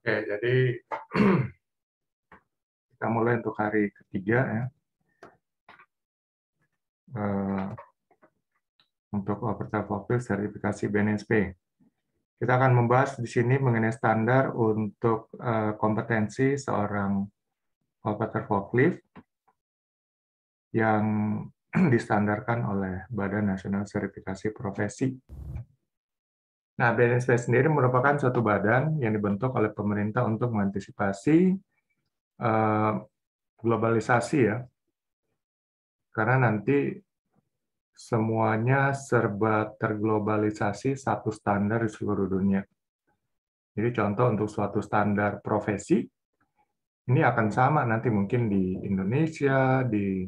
Oke, jadi kita mulai untuk hari ketiga ya. Untuk operator forklift sertifikasi BNSP. Kita akan membahas di sini mengenai standar untuk kompetensi seorang operator forklift yang distandarkan oleh Badan Nasional Sertifikasi Profesi. Nah, BNSP sendiri merupakan suatu badan yang dibentuk oleh pemerintah untuk mengantisipasi globalisasi ya, karena nanti semuanya serba terglobalisasi satu standar di seluruh dunia. Jadi contoh untuk suatu standar profesi, ini akan sama nanti mungkin di Indonesia, di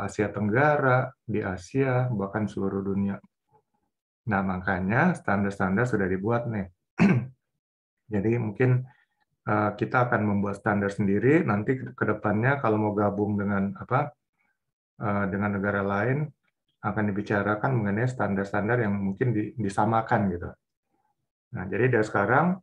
Asia Tenggara, di Asia, bahkan seluruh dunia. Nah, makanya standar-standar sudah dibuat nih. Jadi mungkin kita akan membuat standar sendiri, nanti ke depannya kalau mau gabung dengan dengan negara lain, akan dibicarakan mengenai standar-standar yang mungkin disamakan gitu. Nah, jadi dari sekarang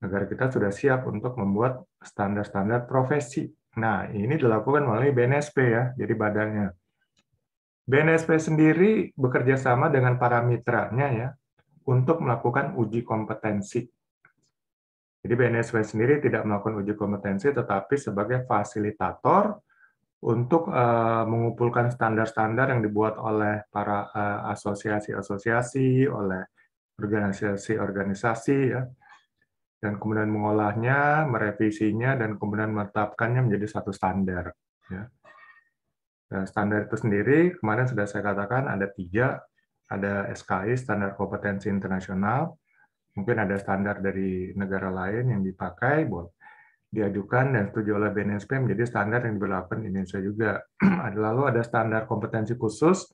negara kita sudah siap untuk membuat standar-standar profesi. Nah, ini dilakukan melalui BNSP ya, jadi badannya. BNSP sendiri bekerja sama dengan para mitranya ya, untuk melakukan uji kompetensi. Jadi BNSP sendiri tidak melakukan uji kompetensi, tetapi sebagai fasilitator untuk mengumpulkan standar-standar yang dibuat oleh para asosiasi-asosiasi, oleh organisasi-organisasi ya, dan kemudian mengolahnya, merevisinya, dan kemudian menetapkannya menjadi satu standar. Ya. Nah, standar itu sendiri, kemarin sudah saya katakan ada 3, ada SKI, Standar Kompetensi Internasional, mungkin ada standar dari negara lain yang dipakai, buat diajukan dan setuju oleh BNSP menjadi standar yang diberlakukan di Indonesia juga. Lalu ada standar kompetensi khusus,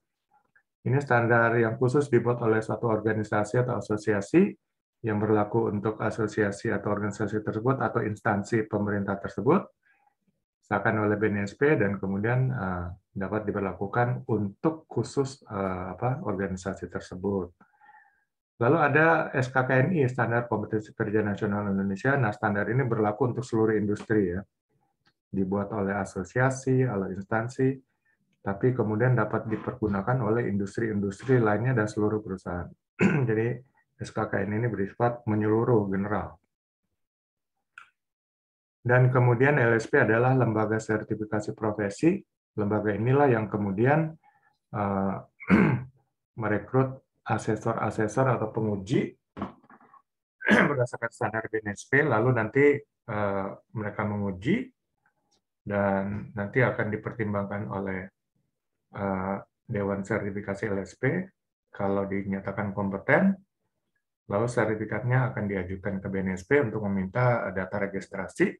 ini standar yang khusus dibuat oleh suatu organisasi atau asosiasi yang berlaku untuk asosiasi atau organisasi tersebut atau instansi pemerintah tersebut, disahkan oleh BNSP dan kemudian dapat diberlakukan untuk khusus organisasi tersebut. Lalu ada SKKNI, Standar Kompetensi Kerja Nasional Indonesia. Nah, standar ini berlaku untuk seluruh industri ya. Dibuat oleh asosiasi, oleh instansi, tapi kemudian dapat dipergunakan oleh industri-industri lainnya dan seluruh perusahaan. Jadi SKKN ini bersifat menyeluruh general. Dan kemudian LSP adalah lembaga sertifikasi profesi. Lembaga inilah yang kemudian merekrut asesor-asesor atau penguji berdasarkan standar BNSP, lalu nanti mereka menguji dan nanti akan dipertimbangkan oleh Dewan Sertifikasi LSP. Kalau dinyatakan kompeten, lalu sertifikatnya akan diajukan ke BNSP untuk meminta data registrasi.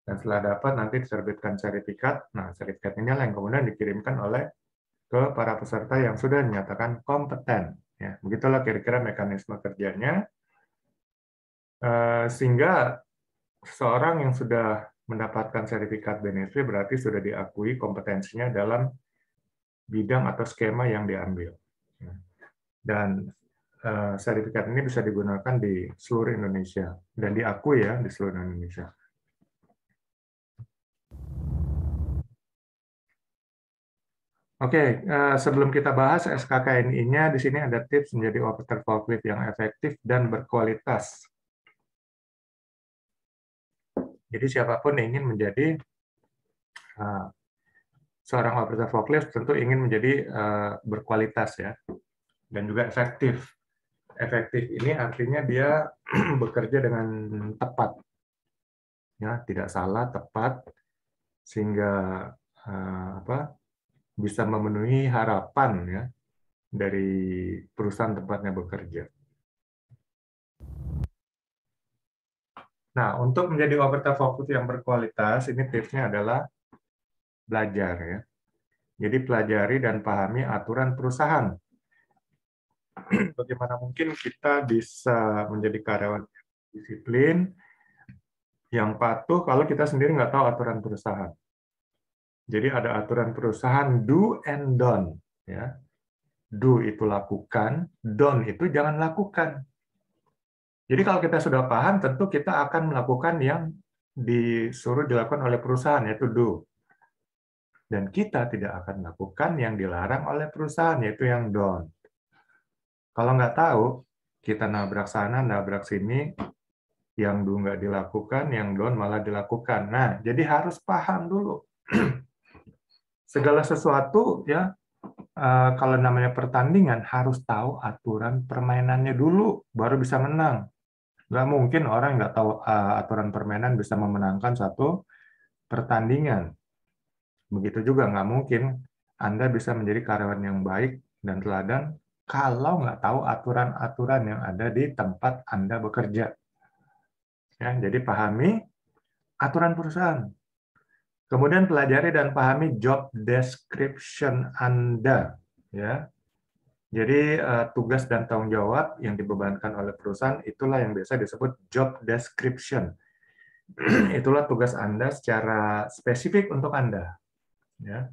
Dan setelah dapat nanti diterbitkan sertifikat. Nah, sertifikat ini yang kemudian dikirimkan ke para peserta yang sudah dinyatakan kompeten. Ya, begitulah kira-kira mekanisme kerjanya. Sehingga seseorang yang sudah mendapatkan sertifikat BNSP berarti sudah diakui kompetensinya dalam bidang atau skema yang diambil. Dan sertifikat ini bisa digunakan di seluruh Indonesia dan diakui ya di seluruh Indonesia. Oke, sebelum kita bahas SKKNI-nya, di sini ada tips menjadi operator forklift yang efektif dan berkualitas. Jadi siapapun ingin menjadi seorang operator forklift tentu ingin menjadi berkualitas ya, dan juga efektif. Efektif ini artinya dia bekerja dengan tepat, ya, tidak salah, tepat, sehingga bisa memenuhi harapan ya dari perusahaan tempatnya bekerja. Nah, untuk menjadi operator forklift yang berkualitas, ini tipsnya adalah belajar ya. Jadi pelajari dan pahami aturan perusahaan. Bagaimana mungkin kita bisa menjadi karyawan disiplin, yang patuh kalau kita sendiri nggak tahu aturan perusahaan. Jadi ada aturan perusahaan do and don't. Ya. Do itu lakukan, don't itu jangan lakukan. Jadi kalau kita sudah paham, tentu kita akan melakukan yang disuruh dilakukan oleh perusahaan, yaitu do. Dan kita tidak akan melakukan yang dilarang oleh perusahaan, yaitu yang don't. Kalau nggak tahu, kita nabrak sana, nabrak sini, yang do nggak dilakukan, yang don't malah dilakukan. Nah, jadi harus paham dulu. Segala sesuatu, ya, kalau namanya pertandingan, harus tahu aturan permainannya dulu, baru bisa menang. Nggak mungkin orang nggak tahu aturan permainan bisa memenangkan satu pertandingan. Begitu juga nggak mungkin Anda bisa menjadi karyawan yang baik dan teladan kalau nggak tahu aturan-aturan yang ada di tempat Anda bekerja. Ya, jadi pahami aturan perusahaan. Kemudian pelajari dan pahami job description Anda. Ya, jadi tugas dan tanggung jawab yang dibebankan oleh perusahaan itulah yang biasa disebut job description. Itulah tugas Anda secara spesifik untuk Anda. Ya,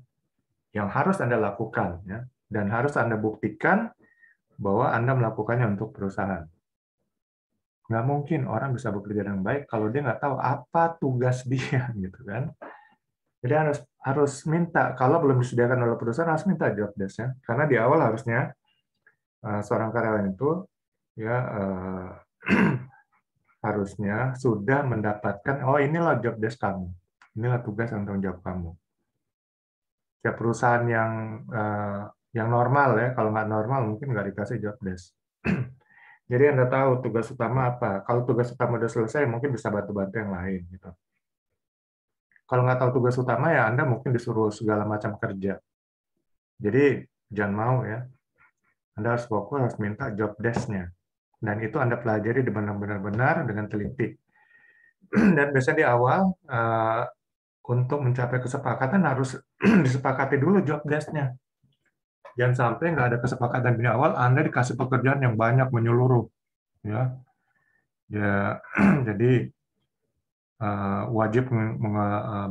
yang harus Anda lakukan, ya, dan harus Anda buktikan bahwa Anda melakukannya untuk perusahaan. Nggak mungkin orang bisa bekerja dengan baik kalau dia nggak tahu apa tugas dia, gitu kan? Jadi harus minta. Kalau belum disediakan oleh perusahaan harus minta job desk-nya, karena di awal harusnya seorang karyawan itu ya harusnya sudah mendapatkan, oh inilah job desk kamu, inilah tugas dan tanggung jawab kamu. Ya perusahaan yang normal ya, kalau nggak normal mungkin nggak dikasih job desk. Jadi Anda tahu tugas utama apa. Kalau tugas utama sudah selesai, mungkin bisa bantu-bantu yang lain. Gitu. Kalau nggak tahu tugas utama, ya Anda mungkin disuruh segala macam kerja. Jadi jangan mau ya. Anda harus fokus, harus minta job desk-nya. Dan itu Anda pelajari benar-benar dengan teliti. Dan biasanya di awal, untuk mencapai kesepakatan harus disepakati dulu job desk-nya. Jangan sampai nggak ada kesepakatan di awal, Anda dikasih pekerjaan yang banyak menyeluruh. Ya, jadi wajib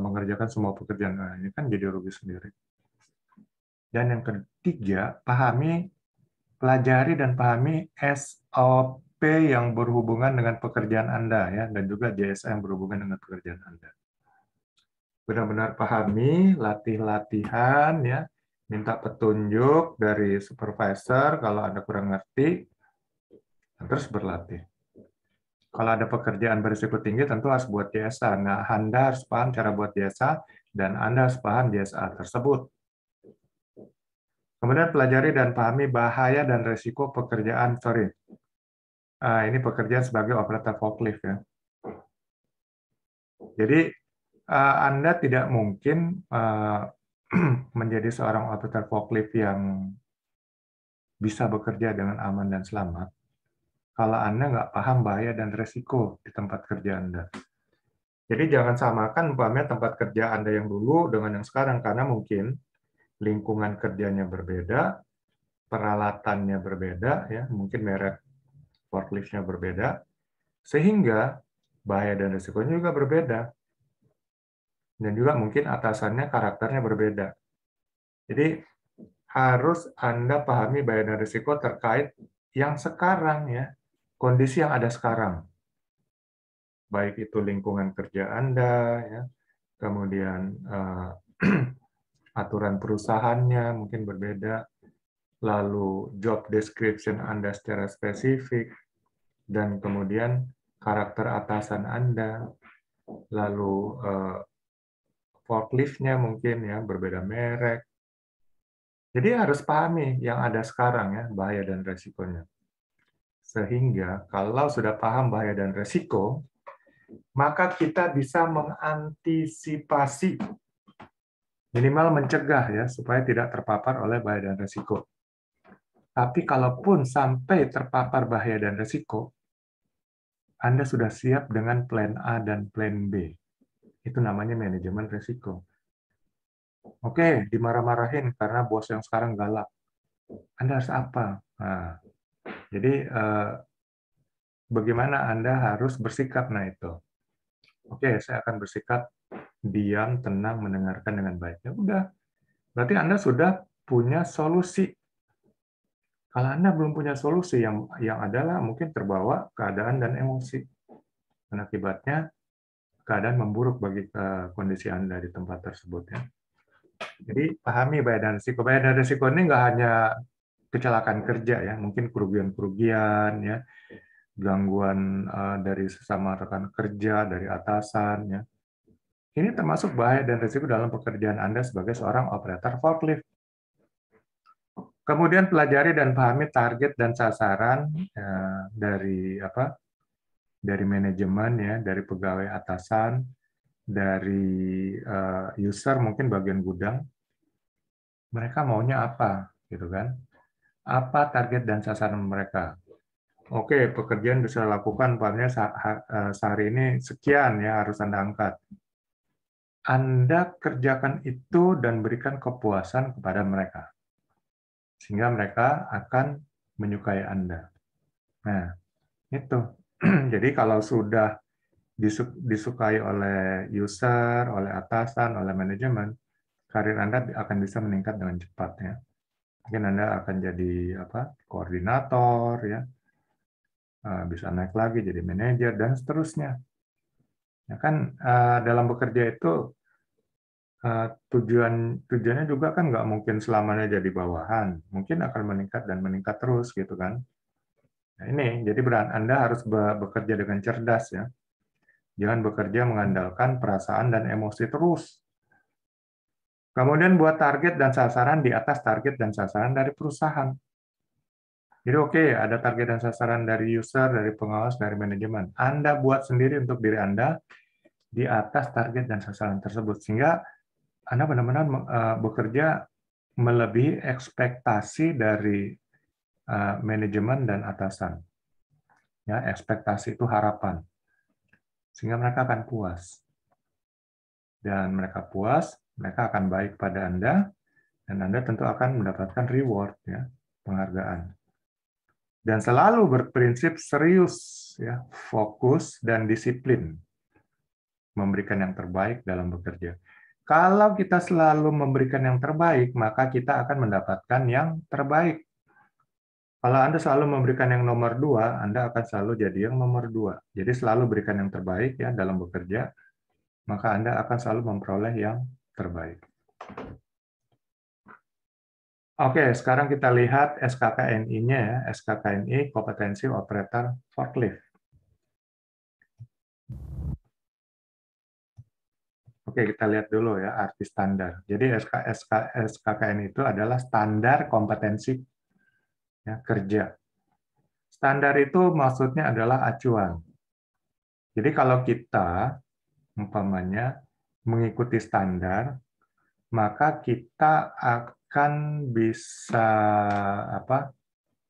mengerjakan semua pekerjaan. Nah, ini kan jadi rugi sendiri. Dan yang ketiga, pelajari dan pahami SOP yang berhubungan dengan pekerjaan Anda, ya, dan juga JSA yang berhubungan dengan pekerjaan Anda. Benar-benar pahami, latih-latihan, ya, minta petunjuk dari supervisor kalau Anda kurang ngerti, terus berlatih. Kalau ada pekerjaan berisiko tinggi, tentu harus buat JSA. Nah, Anda harus paham cara buat JSA, dan Anda harus paham JSA tersebut. Kemudian pelajari dan pahami bahaya dan risiko pekerjaan. Ini pekerjaan sebagai operator forklift ya. Jadi Anda tidak mungkin menjadi seorang operator forklift yang bisa bekerja dengan aman dan selamat kalau Anda nggak paham bahaya dan risiko di tempat kerja Anda. Jadi jangan samakan umpamanya tempat kerja Anda yang dulu dengan yang sekarang, karena mungkin lingkungan kerjanya berbeda, peralatannya berbeda, ya, mungkin merek forklift-nya berbeda, sehingga bahaya dan risikonya juga berbeda. Dan juga mungkin atasannya karakternya berbeda. Jadi harus Anda pahami bahaya dan risiko terkait yang sekarang, ya, kondisi yang ada sekarang. Baik itu lingkungan kerja Anda, ya, kemudian aturan perusahaannya mungkin berbeda, lalu job description Anda secara spesifik, dan kemudian karakter atasan Anda, lalu forklift-nya mungkin ya berbeda merek. Jadi harus pahami yang ada sekarang ya, bahaya dan resikonya. Sehingga kalau sudah paham bahaya dan resiko, maka kita bisa mengantisipasi, minimal mencegah ya, supaya tidak terpapar oleh bahaya dan resiko. Tapi kalaupun sampai terpapar bahaya dan resiko, Anda sudah siap dengan plan A dan plan B. Itu namanya manajemen resiko. Oke, dimarah-marahin karena bos yang sekarang galak. Anda harus apa? Nah, jadi bagaimana Anda harus bersikap? Nah itu. Oke, saya akan bersikap diam, tenang, mendengarkan dengan baik. Ya udah, berarti Anda sudah punya solusi. Kalau Anda belum punya solusi, yang adalah mungkin terbawa keadaan dan emosi. Dan akibatnya keadaan memburuk bagi kondisi Anda di tempat tersebut. Ya. Jadi pahami bahaya dan risiko. Bahaya dan risiko ini nggak hanya kecelakaan kerja ya, mungkin kerugian-kerugian ya, gangguan dari sesama rekan kerja, dari atasan ya. Ini termasuk bahaya dan risiko dalam pekerjaan Anda sebagai seorang operator forklift. Kemudian pelajari dan pahami target dan sasaran dari dari manajemen ya, dari pegawai atasan, dari user mungkin bagian gudang. Mereka maunya apa, gitu kan? Apa target dan sasaran mereka? Oke, pekerjaan bisa dilakukan umpamanya sehari ini sekian ya harus Anda angkat. Anda kerjakan itu dan berikan kepuasan kepada mereka. Sehingga mereka akan menyukai Anda. Nah, itu. Jadi kalau sudah disukai oleh user, oleh atasan, oleh manajemen, karir Anda akan bisa meningkat dengan cepat ya. Mungkin Anda akan jadi koordinator ya, bisa naik lagi jadi manajer dan seterusnya. Ya kan dalam bekerja itu tujuannya juga kan nggak mungkin selamanya jadi bawahan, mungkin akan meningkat dan meningkat terus gitu kan. Nah, ini jadi Anda harus bekerja dengan cerdas ya. Jangan bekerja mengandalkan perasaan dan emosi terus. Kemudian buat target dan sasaran di atas target dan sasaran dari perusahaan. Jadi oke, ada target dan sasaran dari user, dari pengawas, dari manajemen. Anda buat sendiri untuk diri Anda di atas target dan sasaran tersebut. Sehingga Anda benar-benar bekerja melebihi ekspektasi dari manajemen dan atasan. Ya, ekspektasi itu harapan. Sehingga mereka akan puas. Dan mereka puas, mereka akan baik pada Anda, dan Anda tentu akan mendapatkan reward, ya, penghargaan. Dan selalu berprinsip serius, ya, fokus, dan disiplin. Memberikan yang terbaik dalam bekerja. Kalau kita selalu memberikan yang terbaik, maka kita akan mendapatkan yang terbaik. Kalau Anda selalu memberikan yang nomor 2, Anda akan selalu jadi yang nomor 2. Jadi selalu berikan yang terbaik ya dalam bekerja, maka Anda akan selalu memperoleh yang terbaik. Oke, sekarang kita lihat SKKNI-nya ya, SKKNI kompetensi operator forklift. Oke, kita lihat dulu ya arti standar. Jadi SKKNI itu adalah standar kompetensi ya, kerja. Standar itu maksudnya adalah acuan. Jadi kalau kita umpamanya mengikuti standar, maka kita akan bisa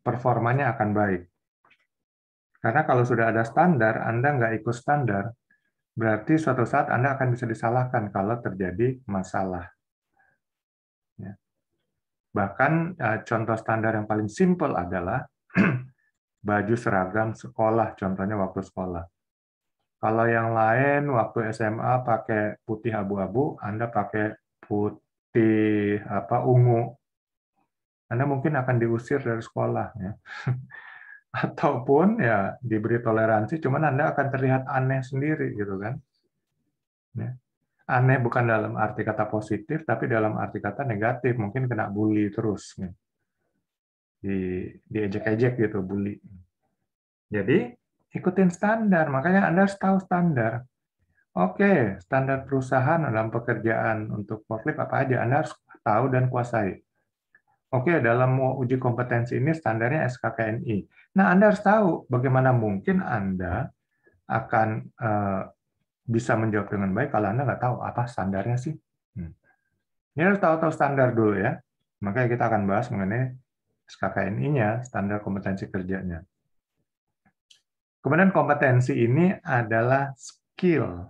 performanya akan baik. Karena kalau sudah ada standar, Anda nggak ikut standar, berarti suatu saat Anda akan bisa disalahkan kalau terjadi masalah. Ya. Bahkan contoh standar yang paling simpel adalah baju seragam sekolah, contohnya waktu sekolah. Kalau yang lain waktu SMA pakai putih abu-abu, Anda pakai putih ungu, Anda mungkin akan diusir dari sekolah ya. Ataupun ya diberi toleransi, cuman Anda akan terlihat aneh sendiri gitu kan. Ya. Aneh bukan dalam arti kata positif, tapi dalam arti kata negatif, mungkin kena bully terus. Ya. Diejek-ejek gitu, bully. Jadi ikutin standar, makanya Anda harus tahu standar. Oke, standar perusahaan dalam pekerjaan untuk forklift apa aja, Anda harus tahu dan kuasai. Oke, dalam mau uji kompetensi ini standarnya SKKNI. Nah, Anda harus tahu bagaimana mungkin Anda akan bisa menjawab dengan baik kalau Anda nggak tahu apa standarnya sih. Ini harus tahu standar dulu ya. Makanya kita akan bahas mengenai SKKNI-nya, standar kompetensi kerjanya. Kemudian kompetensi ini adalah skill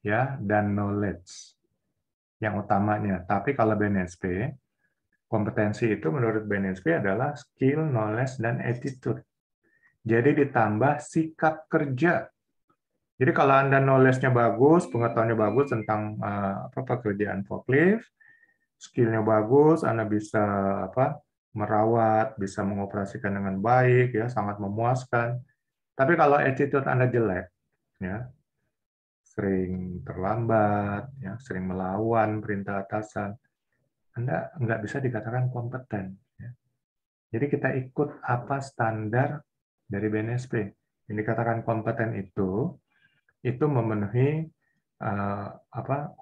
ya dan knowledge yang utamanya. Tapi kalau BNSP, kompetensi itu menurut BNSP adalah skill, knowledge, dan attitude. Jadi ditambah sikap kerja. Jadi kalau Anda knowledge-nya bagus, pengetahuannya bagus tentang pekerjaan forklift, skill-nya bagus, Anda bisa merawat, bisa mengoperasikan dengan baik, ya, sangat memuaskan. Tapi kalau attitude Anda jelek, ya, sering terlambat, ya, sering melawan perintah atasan, Anda nggak bisa dikatakan kompeten. Ya. Jadi kita ikut apa standar dari BNSP. Yang dikatakan kompeten itu memenuhi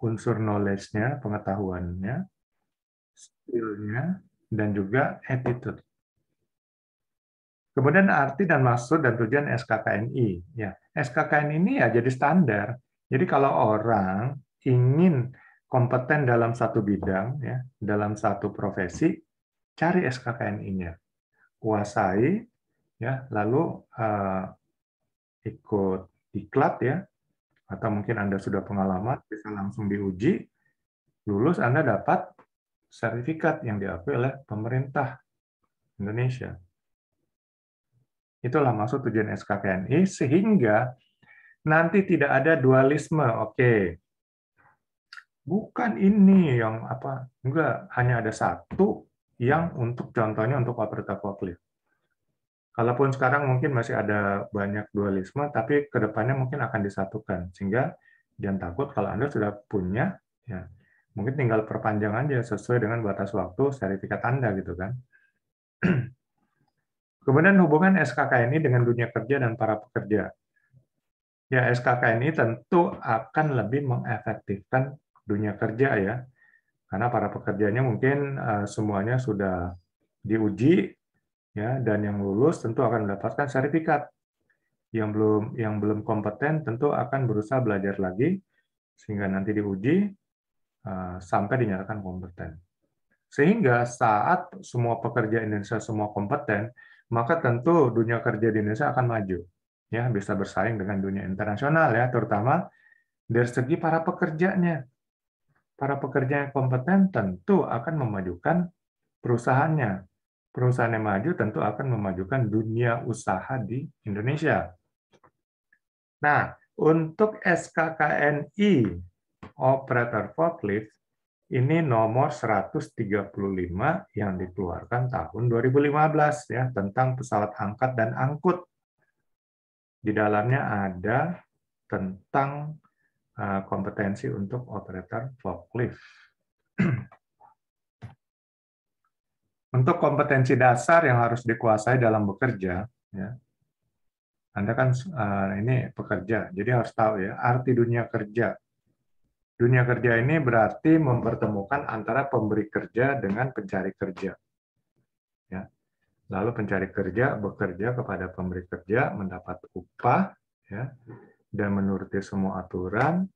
unsur knowledge-nya, pengetahuannya, skill-nya, dan juga attitude. Kemudian arti dan maksud dan tujuan SKKNI. Ya, SKKNI ini ya jadi standar. Jadi kalau orang ingin kompeten dalam satu bidang, ya, dalam satu profesi, cari SKKNI-nya, kuasai, ya, lalu ikut diklat, ya, atau mungkin Anda sudah pengalaman, bisa langsung diuji, lulus Anda dapat sertifikat yang diakui oleh pemerintah Indonesia. Itulah maksud tujuan SKKNI, sehingga nanti tidak ada dualisme. Oke, bukan ini yang apa, enggak, hanya ada satu yang untuk contohnya untuk operator forklift. Kalaupun sekarang mungkin masih ada banyak dualisme, tapi kedepannya mungkin akan disatukan, sehingga jangan takut kalau Anda sudah punya, ya, mungkin tinggal perpanjang aja sesuai dengan batas waktu sertifikat Anda gitu kan. Kemudian hubungan SKKNI dengan dunia kerja dan para pekerja. Ya, SKKNI tentu akan lebih mengefektifkan dunia kerja, ya, karena para pekerjanya mungkin semuanya sudah diuji, ya, dan yang lulus tentu akan mendapatkan sertifikat. Yang belum kompeten tentu akan berusaha belajar lagi sehingga nanti diuji sampai dinyatakan kompeten. Sehingga saat semua pekerja Indonesia semua kompeten, maka tentu dunia kerja di Indonesia akan maju, ya, bisa bersaing dengan dunia internasional, ya, terutama dari segi para pekerjanya. Para pekerja yang kompeten tentu akan memajukan perusahaannya. Perusahaan yang maju tentu akan memajukan dunia usaha di Indonesia. Nah, untuk SKKNI operator forklift ini nomor 135 yang dikeluarkan tahun 2015, ya, tentang pesawat angkat dan angkut. Di dalamnya ada tentang kompetensi untuk operator forklift. Untuk kompetensi dasar yang harus dikuasai dalam bekerja, ya, Anda kan ini pekerja, jadi harus tahu, ya, arti dunia kerja. Dunia kerja ini berarti mempertemukan antara pemberi kerja dengan pencari kerja. Ya. Lalu pencari kerja bekerja kepada pemberi kerja, mendapat upah, ya, dan menuruti semua aturan,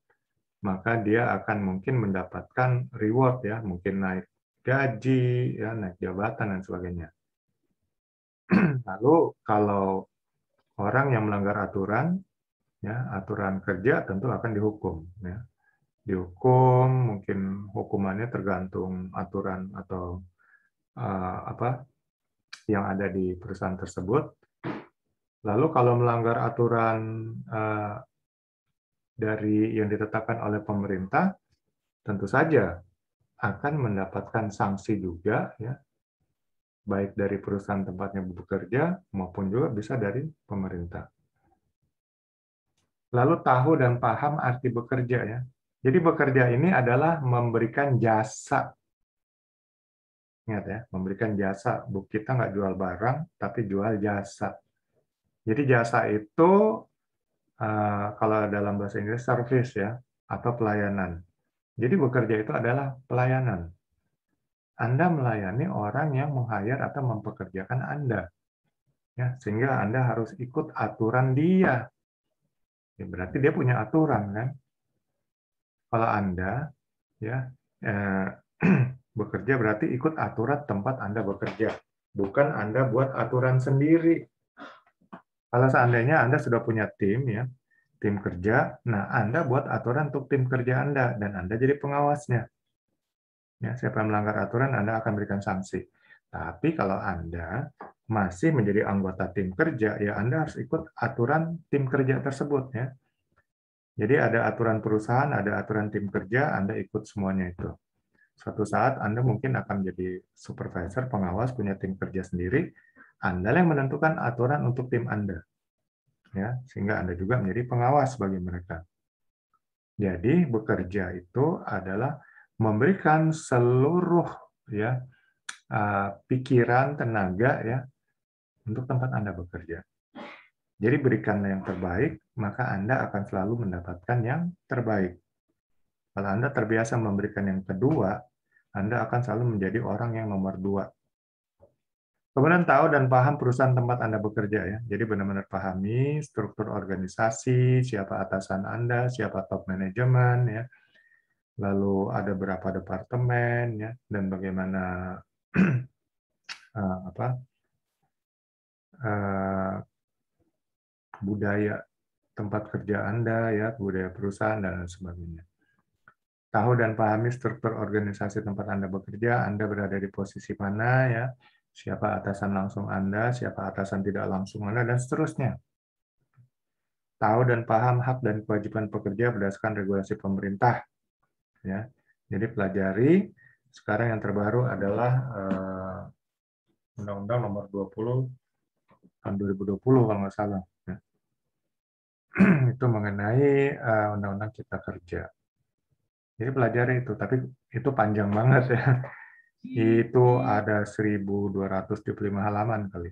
maka dia akan mungkin mendapatkan reward, ya, mungkin naik gaji, ya, naik jabatan dan sebagainya. Lalu kalau orang yang melanggar aturan, ya, aturan kerja tentu akan dihukum, ya. Dihukum, mungkin hukumannya tergantung aturan atau apa yang ada di perusahaan tersebut. Lalu kalau melanggar aturan dari yang ditetapkan oleh pemerintah, tentu saja akan mendapatkan sanksi juga, ya, baik dari perusahaan tempatnya bekerja maupun juga bisa dari pemerintah. Lalu tahu dan paham arti bekerja, ya. Jadi bekerja ini adalah memberikan jasa. Ingat, ya, memberikan jasa. Kita nggak jual barang, tapi jual jasa. Jadi jasa itu kalau dalam bahasa Inggris service, ya, atau pelayanan. Jadi bekerja itu adalah pelayanan. Anda melayani orang yang meng-hire atau mempekerjakan Anda, ya, sehingga Anda harus ikut aturan dia. Ya, berarti dia punya aturan, kan? Kalau Anda, ya, bekerja berarti ikut aturan tempat Anda bekerja, bukan Anda buat aturan sendiri. Kalau seandainya Anda sudah punya tim, ya, tim kerja, nah Anda buat aturan untuk tim kerja Anda, dan Anda jadi pengawasnya. Ya, siapa yang melanggar aturan, Anda akan berikan sanksi. Tapi kalau Anda masih menjadi anggota tim kerja, ya Anda harus ikut aturan tim kerja tersebut, ya. Jadi ada aturan perusahaan, ada aturan tim kerja, Anda ikut semuanya itu. Suatu saat Anda mungkin akan menjadi supervisor, pengawas, punya tim kerja sendiri. Anda yang menentukan aturan untuk tim Anda, ya, sehingga Anda juga menjadi pengawas bagi mereka. Jadi bekerja itu adalah memberikan seluruh ya pikiran, tenaga ya untuk tempat Anda bekerja. Jadi berikanlah yang terbaik, maka Anda akan selalu mendapatkan yang terbaik. Kalau Anda terbiasa memberikan yang kedua, Anda akan selalu menjadi orang yang nomor 2. Kemudian tahu dan paham perusahaan tempat Anda bekerja ya. Jadi benar-benar pahami struktur organisasi, siapa atasan Anda, siapa top manajemen ya. Lalu ada berapa departemen ya, dan bagaimana budaya tempat kerja Anda ya, budaya perusahaan dan lain sebagainya. Tahu dan pahami struktur organisasi tempat Anda bekerja, Anda berada di posisi mana ya, siapa atasan langsung Anda, siapa atasan tidak langsung Anda, dan seterusnya. Tahu dan paham hak dan kewajiban pekerja berdasarkan regulasi pemerintah. Ya. Jadi pelajari, sekarang yang terbaru adalah Undang-Undang Nomor 20 tahun 2020 kalau nggak salah. Ya. Itu mengenai Undang-Undang Cipta Kerja. Jadi pelajari itu, tapi itu panjang banget ya. Itu ada 1.275 halaman kali.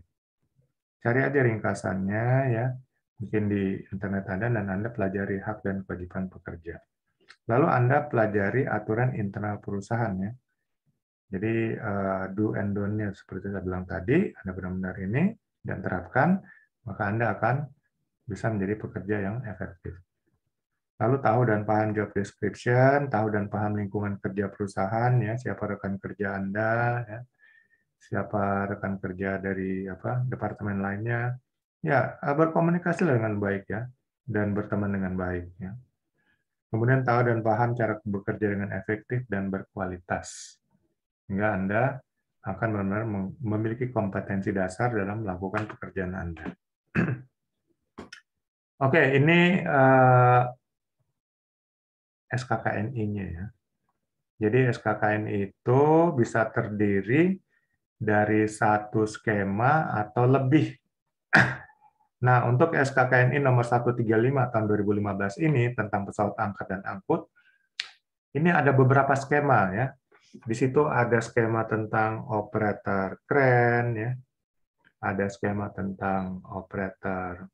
Cari aja ringkasannya ya, mungkin di internet Anda, dan Anda pelajari hak dan kewajiban pekerja. Lalu Anda pelajari aturan internal perusahaan ya. Jadi do and don't-nya seperti saya bilang tadi, Anda benar-benar ini dan terapkan, maka Anda akan bisa menjadi pekerja yang efektif. Lalu tahu dan paham job description, tahu dan paham lingkungan kerja perusahaan ya, siapa rekan kerja Anda ya, siapa rekan kerja dari departemen lainnya. Ya, berkomunikasi dengan baik ya, dan berteman dengan baik ya. Kemudian tahu dan paham cara bekerja dengan efektif dan berkualitas. Sehingga Anda akan benar-benar memiliki kompetensi dasar dalam melakukan pekerjaan Anda. Oke, ini SKKNI-nya ya. Jadi SKKNI itu bisa terdiri dari satu skema atau lebih. Nah, untuk SKKNI nomor 135 tahun 2015 ini tentang pesawat angkat dan angkut, ini ada beberapa skema ya. Di situ ada skema tentang operator kren ya. Ada skema tentang operator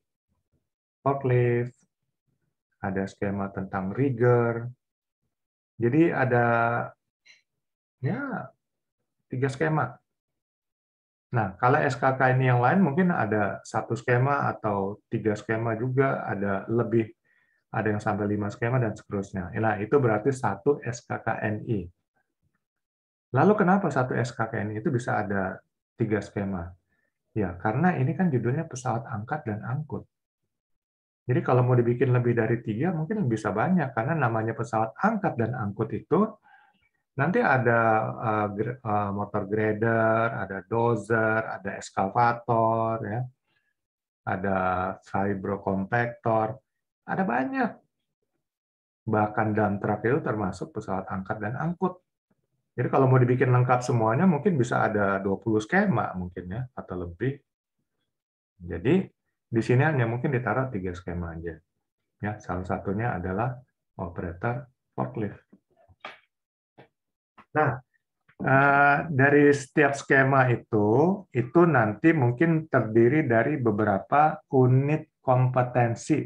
forklift, ada skema tentang rigger. Jadi ada ya 3 skema. Nah, kalau SKKNI yang lain mungkin ada 1 skema atau 3 skema juga, ada lebih, ada yang sampai 5 skema dan seterusnya. Nah, itu berarti 1 SKKNI. Lalu kenapa 1 SKKNI itu bisa ada 3 skema? Ya, karena ini kan judulnya pesawat angkat dan angkut. Jadi kalau mau dibikin lebih dari 3, mungkin bisa banyak, karena namanya pesawat angkat dan angkut itu nanti ada motor grader, ada dozer, ada eskavator, ya, ada vibro compactor, ada banyak. Bahkan dump truck itu termasuk pesawat angkat dan angkut. Jadi kalau mau dibikin lengkap semuanya, mungkin bisa ada 20 skema mungkin ya, atau lebih. Jadi di sini hanya mungkin ditaruh 3 skema aja. Ya, salah satunya adalah operator forklift. Nah, dari setiap skema itu nanti mungkin terdiri dari beberapa unit kompetensi.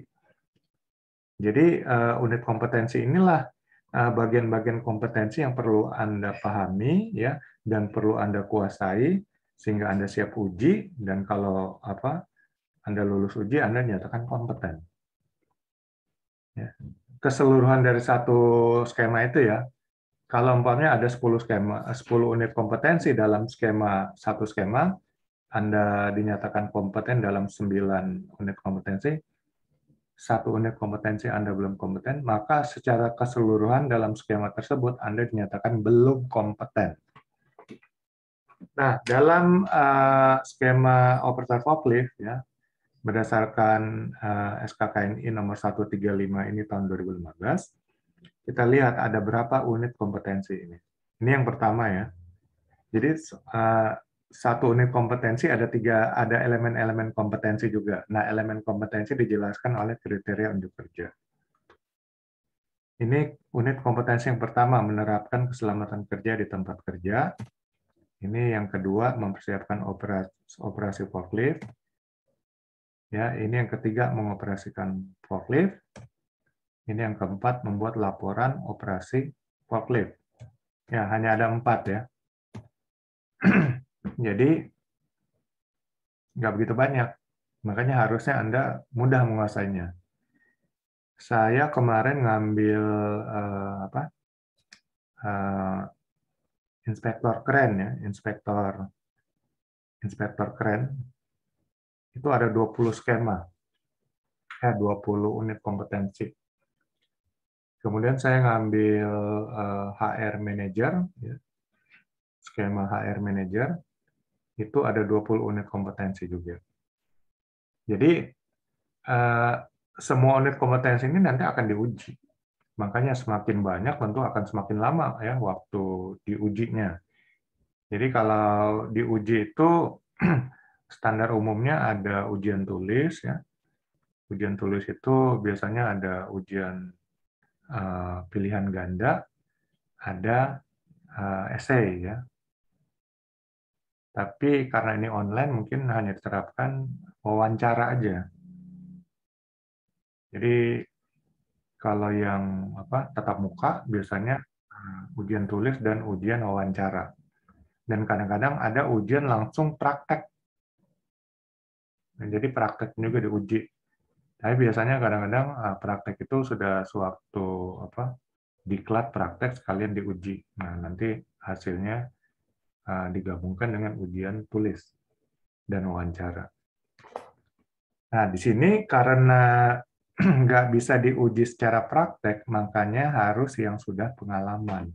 Jadi unit kompetensi inilah bagian-bagian kompetensi yang perlu Anda pahami ya, dan perlu Anda kuasai sehingga Anda siap uji, dan kalau Anda lulus uji, Anda nyatakan kompeten. Ya. Keseluruhan dari satu skema itu ya, kalau umpamanya ada 10 unit kompetensi dalam satu skema, Anda dinyatakan kompeten dalam 9 unit kompetensi, 1 unit kompetensi Anda belum kompeten, maka secara keseluruhan dalam skema tersebut Anda dinyatakan belum kompeten. Nah, dalam skema operator forklift ya, berdasarkan SKKNI nomor 135 ini tahun 2015, kita lihat ada berapa unit kompetensi ini. Ini yang pertama ya. Jadi satu unit kompetensi ada elemen-elemen kompetensi juga. Nah, elemen kompetensi dijelaskan oleh kriteria unjuk kerja. Ini unit kompetensi yang pertama, menerapkan keselamatan kerja di tempat kerja. Ini yang kedua, mempersiapkan operasi forklift. Ya, ini yang ketiga, mengoperasikan forklift. Ini yang keempat, membuat laporan operasi forklift. Ya, hanya ada 4 ya. Jadi, nggak begitu banyak. Makanya harusnya Anda mudah menguasainya. Saya kemarin ngambil inspektor keren ya, inspektor keren. Itu ada 20 skema. 20 unit kompetensi. Kemudian saya ngambil HR manager, ya. Skema HR manager, itu ada 20 unit kompetensi juga. Jadi, semua unit kompetensi ini nanti akan diuji. Makanya semakin banyak tentu akan semakin lama ya waktu diujinya. Jadi kalau diuji itu standar umumnya ada ujian tulis ya. Ujian tulis itu biasanya ada ujian pilihan ganda, ada essay ya. Tapi karena ini online mungkin hanya diterapkan wawancara aja. Jadi kalau yang tatap muka biasanya ujian tulis dan ujian wawancara. Dan kadang-kadang ada ujian langsung praktek. Nah, jadi praktek juga diuji. Tapi biasanya kadang-kadang praktek itu sudah sewaktu diklat praktek sekalian diuji. Nah, nanti hasilnya digabungkan dengan ujian tulis dan wawancara. Nah, di sini karena nggak bisa diuji secara praktek, makanya harus yang sudah pengalaman.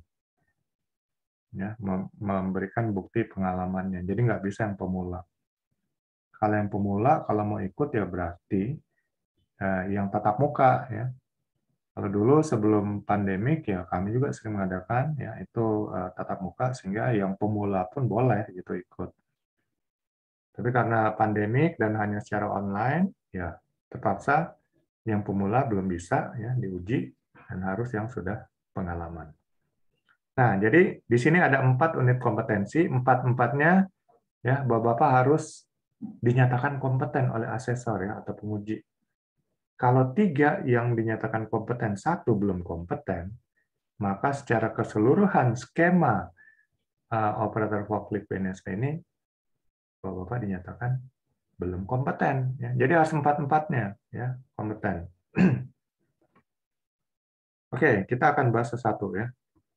Ya, memberikan bukti pengalamannya. Jadi nggak bisa yang pemula. Kalau yang pemula, kalau mau ikut ya berarti yang tatap muka ya. Kalau dulu sebelum pandemik ya kami juga sering mengadakan ya itu tatap muka sehingga yang pemula pun boleh gitu ikut. Tapi karena pandemik dan hanya secara online ya terpaksa yang pemula belum bisa ya diuji dan harus yang sudah pengalaman. Nah, jadi di sini ada 4 unit kompetensi, 4-empatnya ya Bapak-bapak harus dinyatakan kompeten oleh asesor ya atau penguji. Kalau 3 yang dinyatakan kompeten, 1 belum kompeten, maka secara keseluruhan skema operator forklift PNSP ini Bapak-bapak dinyatakan belum kompeten. Ya. Jadi harus 4-empatnya ya kompeten. Oke, kita akan bahas satu ya.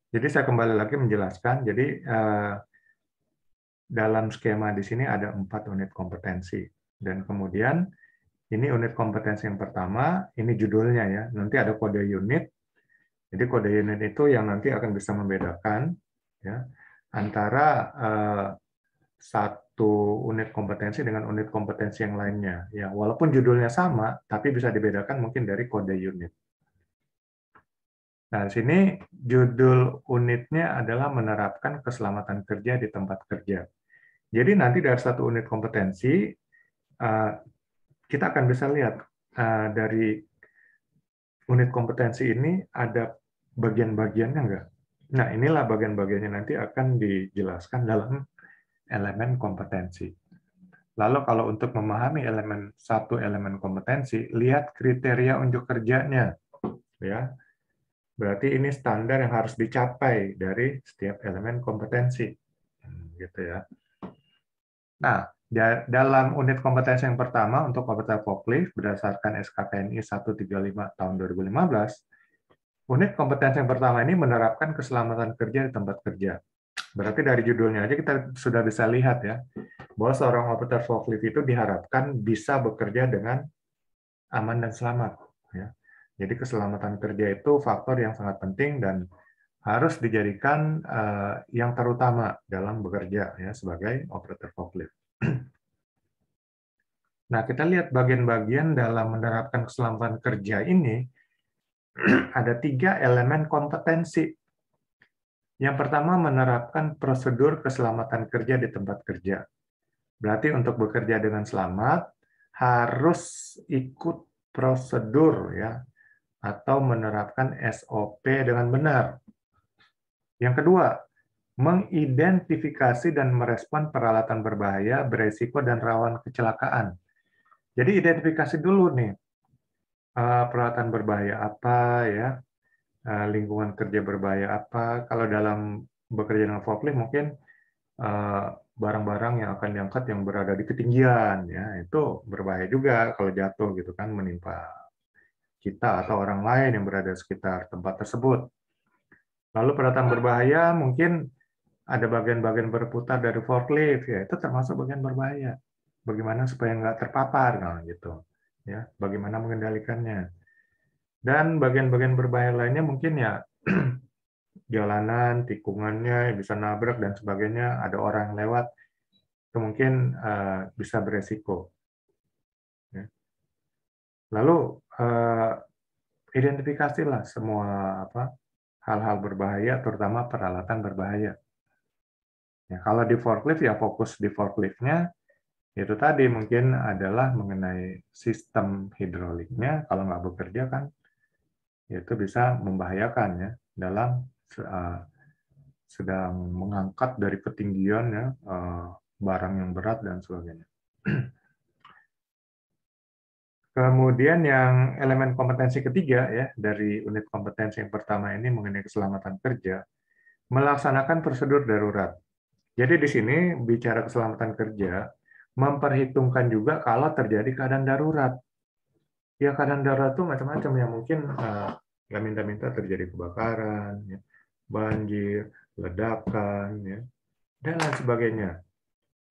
Jadi saya kembali lagi menjelaskan. Jadi dalam skema di sini ada 4 unit kompetensi. Dan kemudian ini unit kompetensi yang pertama, ini judulnya ya. Nanti ada kode unit. Jadi kode unit itu yang nanti akan bisa membedakan ya antara satu unit kompetensi dengan unit kompetensi yang lainnya. Ya, walaupun judulnya sama, tapi bisa dibedakan mungkin dari kode unit. Nah, di sini judul unitnya adalah menerapkan keselamatan kerja di tempat kerja. Jadi nanti dari satu unit kompetensi, kita akan bisa lihat dari unit kompetensi ini ada bagian-bagiannya enggak. Nah, inilah bagian-bagiannya nanti akan dijelaskan dalam elemen kompetensi. Lalu kalau untuk memahami satu elemen kompetensi, lihat kriteria unjuk kerjanya. Ya. Berarti ini standar yang harus dicapai dari setiap elemen kompetensi. Gitu ya. Nah, dalam unit kompetensi yang pertama untuk operator forklift berdasarkan SKKNI 135 tahun 2015, unit kompetensi yang pertama ini menerapkan keselamatan kerja di tempat kerja. Berarti dari judulnya aja kita sudah bisa lihat ya, bahwa seorang operator forklift itu diharapkan bisa bekerja dengan aman dan selamat. Ya. Jadi keselamatan kerja itu faktor yang sangat penting dan harus dijadikan yang terutama dalam bekerja ya sebagai operator forklift. Nah, kita lihat bagian-bagian dalam menerapkan keselamatan kerja ini ada 3 elemen kompetensi. Yang pertama, menerapkan prosedur keselamatan kerja di tempat kerja. Berarti untuk bekerja dengan selamat harus ikut prosedur ya, atau menerapkan SOP dengan benar. Yang kedua, mengidentifikasi dan merespon peralatan berbahaya, beresiko, dan rawan kecelakaan. Jadi identifikasi dulu nih, peralatan berbahaya apa ya, lingkungan kerja berbahaya apa. Kalau dalam bekerja dengan forklift mungkin barang-barang yang akan diangkat yang berada di ketinggian, ya itu berbahaya juga kalau jatuh gitu kan, menimpa kita atau orang lain yang berada di sekitar tempat tersebut. Lalu peralatan berbahaya mungkin ada bagian-bagian berputar dari forklift, ya itu termasuk bagian berbahaya. Bagaimana supaya nggak terpapar, nah, gitu. Ya, bagaimana mengendalikannya. Dan bagian-bagian berbahaya lainnya mungkin ya jalanan, tikungannya bisa nabrak dan sebagainya. Ada orang lewat, itu mungkin bisa beresiko. Ya. Lalu identifikasilah semua hal-hal berbahaya, terutama peralatan berbahaya. Ya, kalau di forklift ya fokus di forkliftnya, itu tadi mungkin adalah mengenai sistem hidroliknya. Kalau nggak bekerja kan, itu bisa membahayakan ya dalam sedang mengangkat dari ketinggian ya barang yang berat dan sebagainya. Kemudian yang elemen kompetensi ketiga ya dari unit kompetensi yang pertama ini mengenai keselamatan kerja, melaksanakan prosedur darurat. Jadi di sini bicara keselamatan kerja, memperhitungkan juga kalau terjadi keadaan darurat. Ya keadaan darurat itu macam-macam ya, mungkin nggak minta-minta terjadi kebakaran, ya, banjir, ledakan, ya, dan lain sebagainya.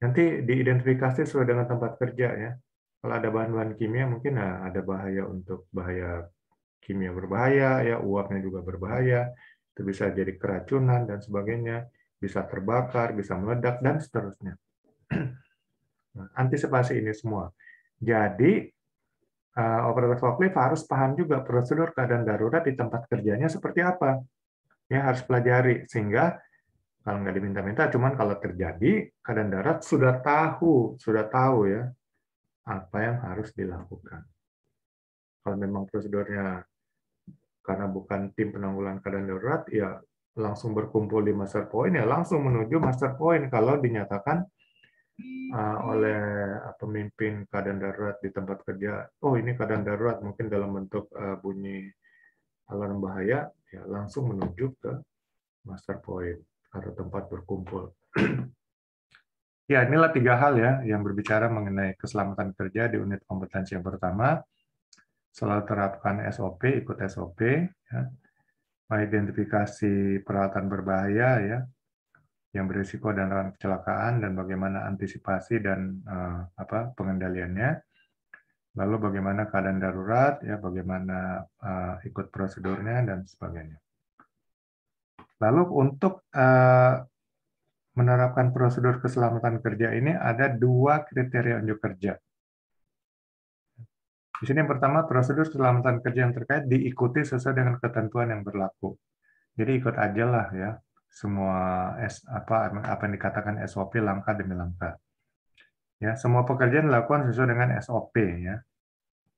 Nanti diidentifikasi sesuai dengan tempat kerja ya. Kalau ada bahan-bahan kimia mungkin ada bahaya untuk bahaya kimia berbahaya, ya uapnya juga berbahaya, itu bisa jadi keracunan dan sebagainya, bisa terbakar, bisa meledak dan seterusnya. Nah, antisipasi ini semua. Jadi operator forklift harus paham juga prosedur keadaan darurat di tempat kerjanya seperti apa. Ya harus pelajari sehingga kalau nggak diminta-minta, cuman kalau terjadi keadaan darurat sudah tahu ya apa yang harus dilakukan. Kalau memang prosedurnya karena bukan tim penanggulangan keadaan darurat, ya langsung berkumpul di master point, ya langsung menuju master point kalau dinyatakan oleh pemimpin keadaan darurat di tempat kerja, oh ini keadaan darurat, mungkin dalam bentuk bunyi alarm bahaya, ya langsung menuju ke master point atau tempat berkumpul. Ya, inilah 3 hal ya yang berbicara mengenai keselamatan kerja di unit kompetensi yang pertama. Selalu terapkan SOP, ikut SOP, ya. Mengidentifikasi peralatan berbahaya ya, yang berisiko dan rawan kecelakaan dan bagaimana antisipasi dan pengendaliannya. Lalu bagaimana keadaan darurat ya, bagaimana ikut prosedurnya dan sebagainya. Lalu untuk menerapkan prosedur keselamatan kerja ini ada 2 kriteria unjuk kerja. Di sini yang pertama, prosedur keselamatan kerja yang terkait diikuti sesuai dengan ketentuan yang berlaku. Jadi ikut aja lah ya, semua apa yang dikatakan SOP langkah demi langkah. Ya, semua pekerjaan dilakukan sesuai dengan SOP ya,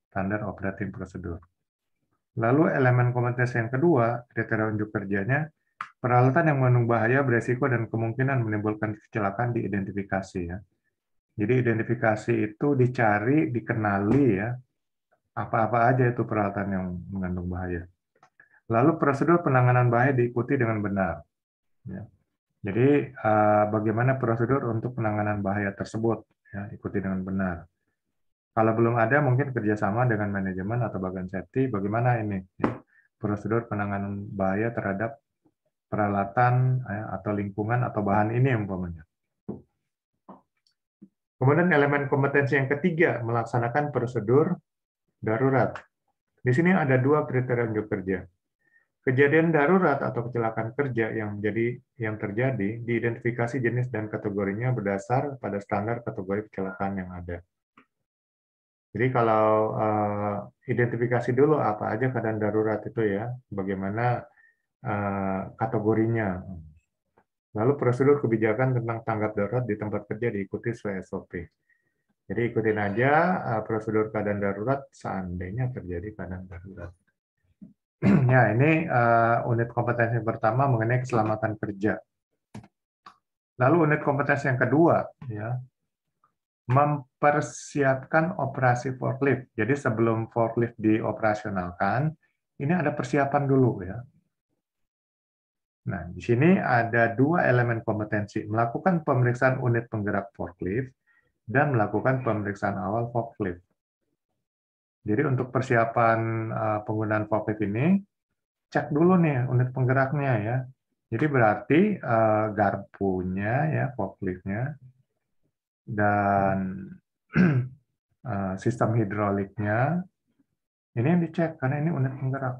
standar operating procedure. Lalu elemen kompetensi yang kedua, kriteria unjuk kerjanya, peralatan yang mengandung bahaya, beresiko, dan kemungkinan menimbulkan kecelakaan diidentifikasi ya. Jadi identifikasi itu dicari, dikenali ya, apa-apa aja itu peralatan yang mengandung bahaya. Lalu prosedur penanganan bahaya diikuti dengan benar. Ya. Jadi bagaimana prosedur untuk penanganan bahaya tersebut, ya, ikuti dengan benar. Kalau belum ada, mungkin kerjasama dengan manajemen atau bagian safety, bagaimana ini ya, prosedur penanganan bahaya terhadap peralatan ya, atau lingkungan atau bahan ini umpamanya. Kemudian elemen kompetensi yang ketiga, melaksanakan prosedur darurat. Di sini ada 2 kriteria unjuk kerja. Kejadian darurat atau kecelakaan kerja yang terjadi diidentifikasi jenis dan kategorinya berdasar pada standar kategori kecelakaan yang ada. Jadi kalau identifikasi dulu apa aja keadaan darurat itu ya, bagaimana kategorinya. Lalu prosedur kebijakan tentang tanggap darurat di tempat kerja diikuti sesuai SOP. Jadi ikutin aja prosedur keadaan darurat seandainya terjadi keadaan darurat. Ya, ini unit kompetensi pertama mengenai keselamatan kerja. Lalu unit kompetensi yang kedua, ya, mempersiapkan operasi forklift. Jadi sebelum forklift dioperasionalkan, ini ada persiapan dulu, ya. Nah, di sini ada dua elemen kompetensi, melakukan pemeriksaan unit penggerak forklift dan melakukan pemeriksaan awal forklift. Jadi untuk persiapan penggunaan forklift ini, cek dulu nih unit penggeraknya ya. Jadi berarti garpunya ya, forkliftnya, dan sistem hidroliknya, ini yang dicek karena ini unit penggerak.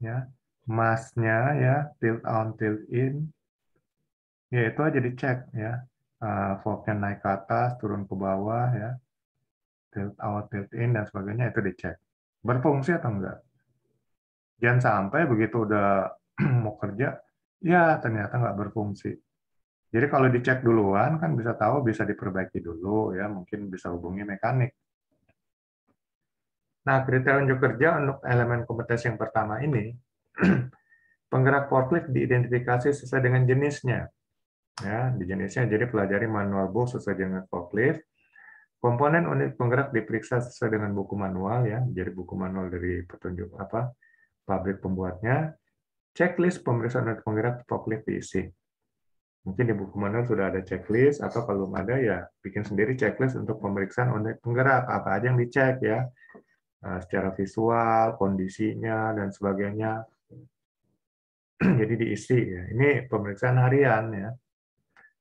Ya, masnya ya, tilt on, tilt in, ya itu aja dicek ya. Forknya naik ke atas, turun ke bawah ya, tilt out, tilt in dan sebagainya itu dicek. Berfungsi atau enggak? Jangan sampai begitu udah mau kerja, ya ternyata nggak berfungsi. Jadi kalau dicek duluan kan bisa tahu, bisa diperbaiki dulu ya, mungkin bisa hubungi mekanik. Nah, kriteria unjuk kerja untuk elemen kompetensi yang pertama ini, penggerak forklift diidentifikasi sesuai dengan jenisnya. Ya, di jenisnya jadi pelajari manual box sesuai dengan forklift. Komponen unit penggerak diperiksa sesuai dengan buku manual ya, jadi buku manual dari petunjuk pabrik pembuatnya. Checklist pemeriksaan unit penggerak forklift diisi. Mungkin di buku manual sudah ada checklist, atau kalau belum ada ya bikin sendiri checklist untuk pemeriksaan unit penggerak, apa aja yang dicek ya, secara visual, kondisinya, dan sebagainya. Jadi diisi ya. Ini pemeriksaan harian ya.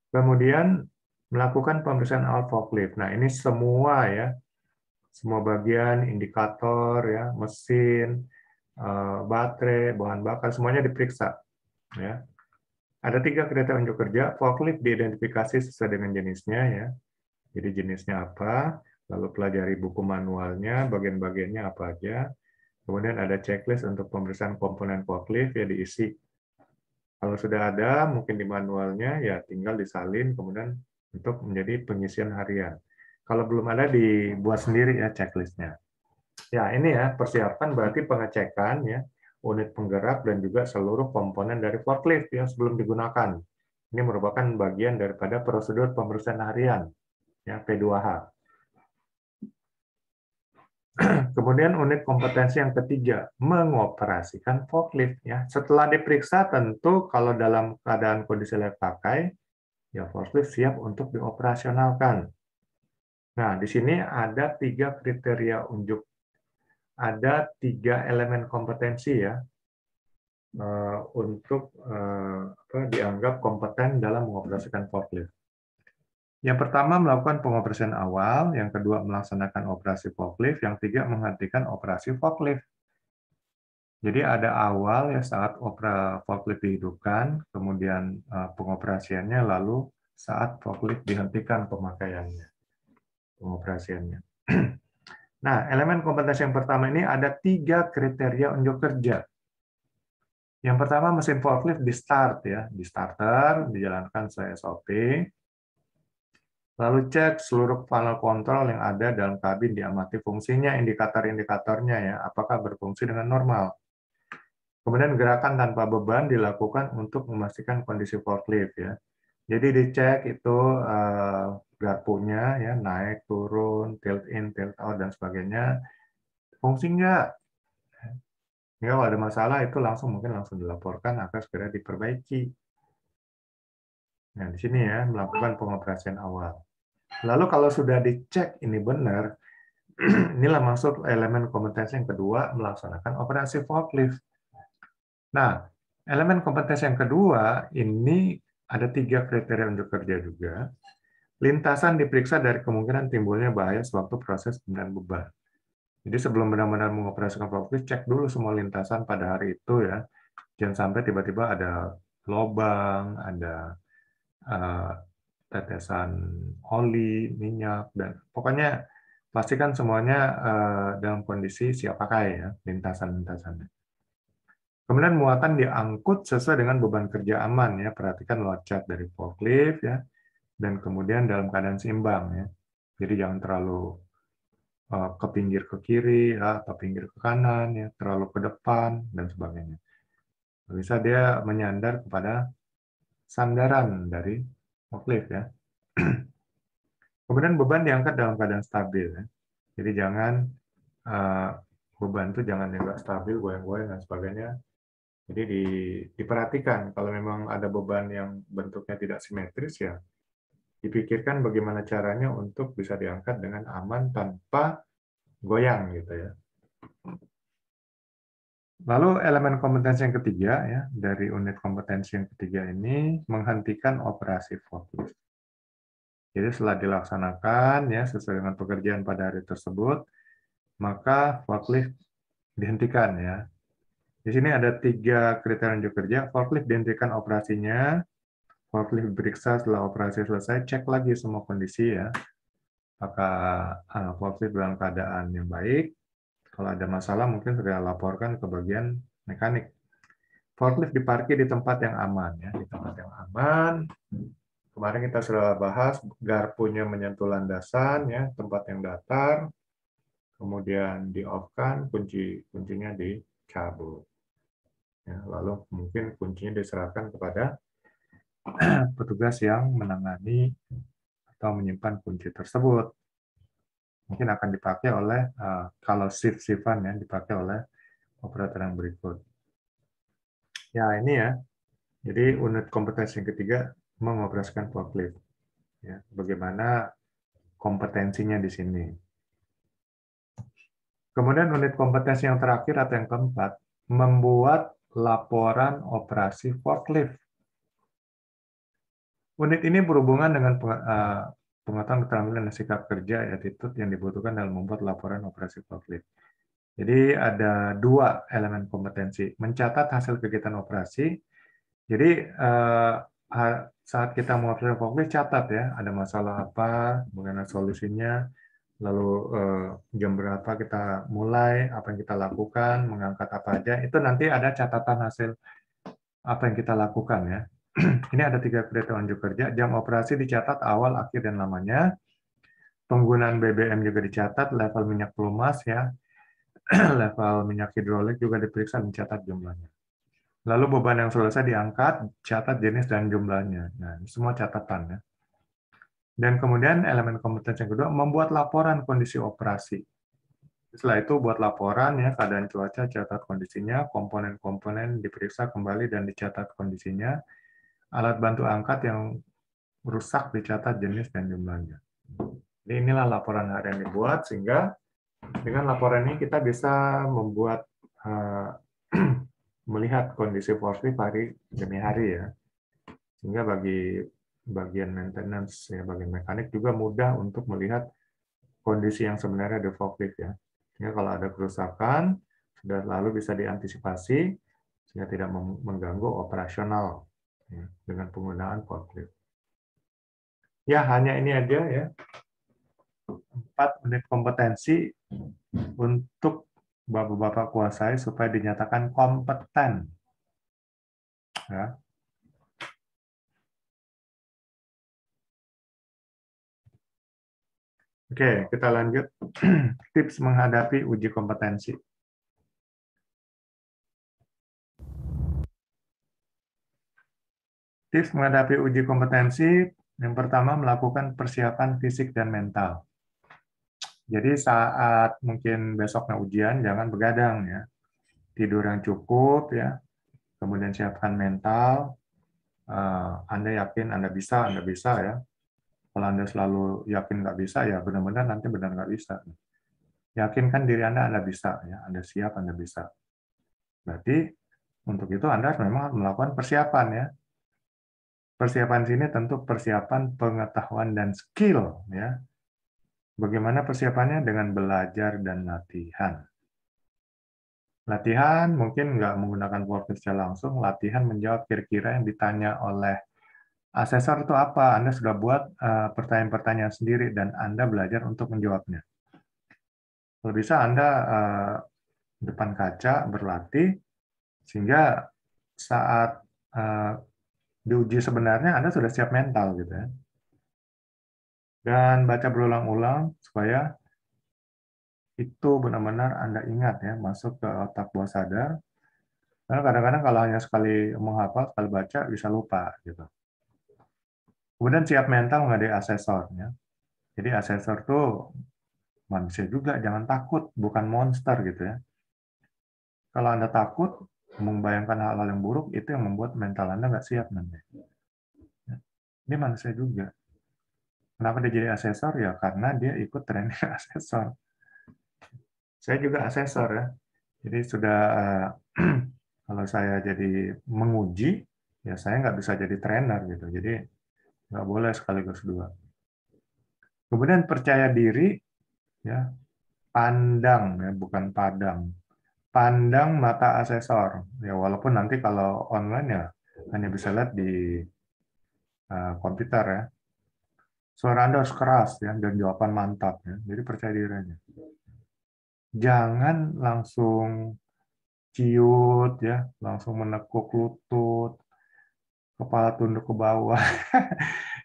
Kemudian melakukan pemeriksaan awal forklift. Nah ini semua ya, semua bagian, indikator ya, mesin, baterai, bahan bakar, semuanya diperiksa ya. Ada 3 kriteria unjuk kerja. Forklift diidentifikasi sesuai dengan jenisnya ya. Jadi jenisnya apa, lalu pelajari buku manualnya, bagian-bagiannya apa aja. Kemudian ada checklist untuk pemeriksaan komponen forklift ya diisi. Kalau sudah ada, mungkin di manualnya ya tinggal disalin kemudian untuk menjadi pengisian harian. Kalau belum ada dibuat sendiri ya checklistnya. Ya ini ya persiapan berarti pengecekan ya unit penggerak dan juga seluruh komponen dari forklift yang sebelum digunakan. Ini merupakan bagian daripada prosedur pemeriksaan harian ya P2H. Kemudian unit kompetensi yang ketiga, mengoperasikan forklift ya. Setelah diperiksa tentu kalau dalam keadaan kondisi layak pakai, ya forklift siap untuk dioperasionalkan. Nah, di sini ada 3 kriteria unjuk, ada 3 elemen kompetensi ya untuk dianggap kompeten dalam mengoperasikan forklift. Yang pertama melakukan pengoperasian awal, yang kedua melaksanakan operasi forklift, yang ketiga menghentikan operasi forklift. Jadi ada awal ya saat forklift dihidupkan, kemudian pengoperasiannya, lalu saat forklift dihentikan pemakaiannya, pengoperasiannya. Nah, elemen kompetensi yang pertama ini ada 3 kriteria unjuk kerja. Yang pertama mesin forklift di start ya, di starter, dijalankan sesuai SOP. Lalu cek seluruh panel kontrol yang ada dalam kabin, diamati fungsinya, indikator-indikatornya ya, apakah berfungsi dengan normal. Kemudian gerakan tanpa beban dilakukan untuk memastikan kondisi forklift ya. Jadi dicek itu garpunya ya, naik, turun, tilt in, tilt out dan sebagainya. Fungsi enggak? Ya, kalau ada masalah itu mungkin langsung dilaporkan agar segera diperbaiki. Nah, di sini ya melakukan pengoperasian awal. Lalu kalau sudah dicek ini benar, inilah masuk elemen kompetensi yang kedua, melaksanakan operasi forklift. Nah, elemen kompetensi yang kedua ini ada 3 kriteria unjuk kerja juga. Lintasan diperiksa dari kemungkinan timbulnya bahaya sewaktu proses pemberian beban. Jadi sebelum benar-benar mengoperasikan forklift, cek dulu semua lintasan pada hari itu ya. Jangan sampai tiba-tiba ada lubang, ada tetesan oli, minyak, dan pokoknya pastikan semuanya dalam kondisi siap pakai ya, lintasan-lintasannya. Kemudian muatan diangkut sesuai dengan beban kerja aman ya. Perhatikan loncat dari forklift ya, dan kemudian dalam keadaan seimbang ya. Jadi jangan terlalu ke pinggir ke kiri ya, atau pinggir ke kanan ya, terlalu ke depan dan sebagainya. Bisa dia menyandar kepada sandaran dari forklift ya. Kemudian beban diangkat dalam keadaan stabil ya. Jadi jangan beban itu jangan nggak stabil, goyang-goyang dan sebagainya. Jadi diperhatikan kalau memang ada beban yang bentuknya tidak simetris ya, dipikirkan bagaimana caranya untuk bisa diangkat dengan aman tanpa goyang gitu ya. Lalu elemen kompetensi yang ketiga ya, dari unit kompetensi yang ketiga ini menghentikan operasi forklift. Jadi setelah dilaksanakan ya sesuai dengan pekerjaan pada hari tersebut, maka forklift dihentikan ya. Di sini ada 3 kriteria unjuk kerja. Forklift dihentikan operasinya, forklift diperiksa setelah operasi selesai, cek lagi semua kondisi ya. Apakah forklift dalam keadaan yang baik. Kalau ada masalah mungkin segera laporkan ke bagian mekanik. Forklift diparkir di tempat yang aman ya, di tempat yang aman. Kemarin kita sudah bahas garpunya menyentuh landasan ya, tempat yang datar. Kemudian di-off-kan, kuncinya dicabut. Ya, lalu mungkin kuncinya diserahkan kepada petugas yang menangani atau menyimpan kunci tersebut. Mungkin akan dipakai oleh, kalau shift-shiftan ya, dipakai oleh operator yang berikut. Ya, ini ya. Jadi unit kompetensi yang ketiga mengoperasikan forklift. Ya, bagaimana kompetensinya di sini. Kemudian unit kompetensi yang terakhir atau yang keempat, membuat laporan operasi forklift. Unit ini berhubungan dengan pengetahuan keterampilan dan sikap kerja attitude yang dibutuhkan dalam membuat laporan operasi forklift. Jadi ada 2 elemen kompetensi, mencatat hasil kegiatan operasi. Jadi saat kita mengoperasikan forklift, catat ya, ada masalah apa, bagaimana solusinya, lalu jam berapa kita mulai, apa yang kita lakukan, mengangkat apa aja, itu nanti ada catatan hasil apa yang kita lakukan ya. Ini ada 3 kriteria unjuk kerja, jam operasi dicatat awal, akhir, dan lamanya, penggunaan BBM juga dicatat, level minyak pelumas ya, level minyak hidrolik juga diperiksa, dicatat jumlahnya. Lalu beban yang selesai diangkat, catat jenis dan jumlahnya. Nah, ini semua catatan ya. Dan kemudian elemen kompetensi yang kedua, membuat laporan kondisi operasi. Setelah itu buat laporan ya, keadaan cuaca, catat kondisinya, komponen-komponen diperiksa kembali dan dicatat kondisinya, alat bantu angkat yang rusak dicatat jenis dan jumlahnya. Jadi inilah laporan harian yang dibuat, sehingga dengan laporan ini kita bisa membuat melihat kondisi forklift hari demi hari ya, sehingga bagi bagian maintenance ya, bagian mekanik juga mudah untuk melihat kondisi yang sebenarnya di forklift ya. Sehingga kalau ada kerusakan sudah lalu bisa diantisipasi sehingga tidak mengganggu operasional ya, dengan penggunaan forklift. Ya, hanya ini aja ya. 4 unit kompetensi untuk Bapak-bapak kuasai supaya dinyatakan kompeten. Ya. Oke, kita lanjut. Tips menghadapi uji kompetensi. Tips menghadapi uji kompetensi, yang pertama melakukan persiapan fisik dan mental. Jadi saat mungkin besoknya ujian, jangan begadang ya. Tidur yang cukup ya, kemudian siapkan mental. Anda yakin Anda bisa ya. Kalau Anda selalu yakin nggak bisa, ya benar-benar nanti benar nggak bisa. Yakinkan diri Anda bisa ya, Anda siap, Anda bisa. Berarti untuk itu Anda memang melakukan persiapan ya. Persiapan sini tentu persiapan pengetahuan dan skill ya. Bagaimana persiapannya? Dengan belajar dan latihan. Latihan mungkin nggak menggunakan forklift secara langsung, latihan menjawab kira-kira yang ditanya oleh asesor itu apa. Anda sudah buat pertanyaan-pertanyaan sendiri dan Anda belajar untuk menjawabnya. Kalau bisa Anda depan kaca berlatih, Sehingga saat diuji sebenarnya Anda sudah siap mental gitu ya. Dan baca berulang-ulang supaya itu benar-benar Anda ingat ya, masuk ke otak bawah sadar. Karena kadang-kadang kalau hanya sekali menghafal, sekali baca, bisa lupa gitu. Kemudian siap mental nggak ada asesor ya. Jadi asesor tuh manusia juga, jangan takut, bukan monster gitu ya. Kalau Anda takut membayangkan hal-hal yang buruk, itu yang membuat mental Anda nggak siap nanti. Ini manusia juga. Kenapa dia jadi asesor? Ya karena dia ikut training asesor. Saya juga asesor ya. Jadi sudah kalau saya jadi menguji, ya saya nggak bisa jadi trainer gitu. Jadi nggak boleh sekaligus dua. Kemudian percaya diri, ya pandang ya bukan padang. Pandang mata asesor. Ya walaupun nanti kalau online ya hanya bisa lihat di komputer ya. Suara Anda harus keras ya dan jawaban mantap ya. Jadi percaya diri aja. Jangan langsung ciut ya, langsung menekuk lutut, kepala tunduk ke bawah.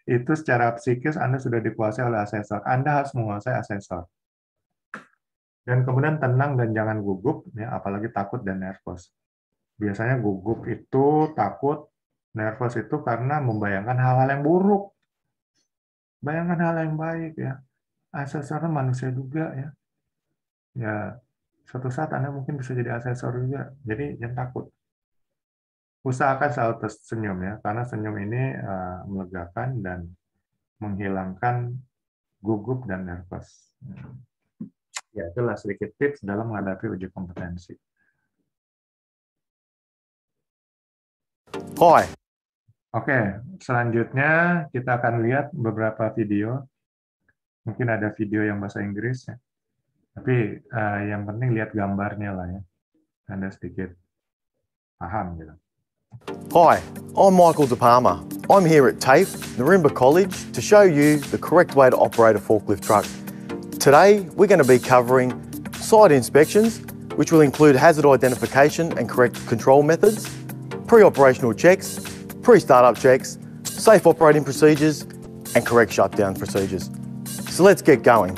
Itu secara psikis Anda sudah dikuasai oleh asesor. Anda harus menguasai asesor. Dan kemudian tenang dan jangan gugup, ya, apalagi takut dan nervous. Biasanya gugup itu, takut, nervous itu karena membayangkan hal-hal yang buruk. Bayangkan hal yang baik ya. Asesor manusia juga ya. Ya, suatu saat Anda mungkin bisa jadi asesor juga. Jadi jangan takut. Usahakan selalu tersenyum ya, karena senyum ini melegakan dan menghilangkan gugup dan nervous. Ya, itulah sedikit tips dalam menghadapi uji kompetensi. Hi. Oke, selanjutnya kita akan lihat beberapa video. Mungkin ada video yang bahasa Inggris ya. Tapi yang penting lihat gambarnya lah ya. Anda sedikit paham gitu. Hi, I'm Michael De Palma. I'm here at TAFE, Narimba College, to show you the correct way to operate a forklift truck. Today, we're going to be covering site inspections, which will include hazard identification and correct control methods, pre-operational checks, pre-startup checks, safe operating procedures, and correct shutdown procedures. So let's get going.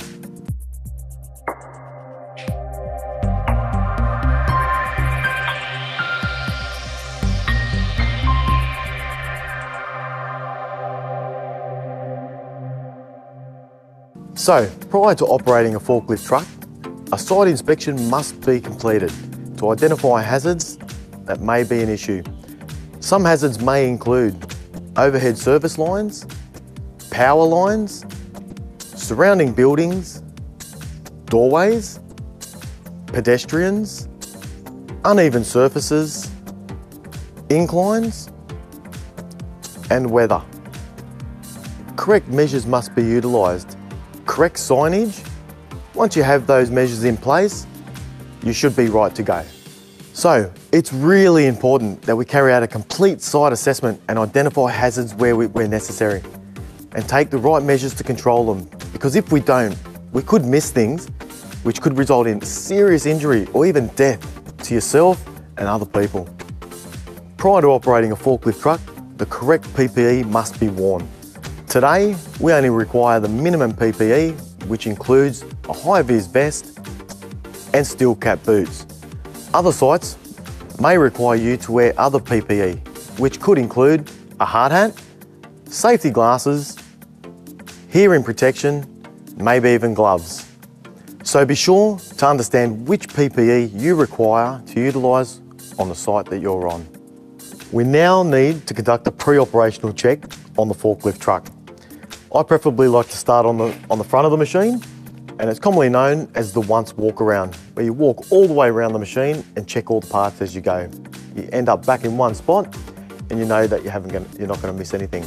So, prior to operating a forklift truck, a site inspection must be completed to identify hazards that may be an issue. Some hazards may include overhead service lines, power lines, surrounding buildings, doorways, pedestrians, uneven surfaces, inclines, and weather. Correct measures must be utilised. Correct signage. Once you have those measures in place, you should be right to go. So, it's really important that we carry out a complete site assessment and identify hazards where necessary, and take the right measures to control them, because if we don't, we could miss things which could result in serious injury or even death to yourself and other people. Prior to operating a forklift truck, the correct PPE must be worn. Today, we only require the minimum PPE, which includes a high-vis vest and steel cap boots. Other sites may require you to wear other PPE, which could include a hard hat, safety glasses, hearing protection, maybe even gloves. So be sure to understand which PPE you require to utilise on the site that you're on. We now need to conduct a pre-operational check on the forklift truck. I preferably like to start on the front of the machine, and it's commonly known as the once walk around, where you walk all the way around the machine and check all the parts as you go. You end up back in one spot and you know that you're not going to miss anything.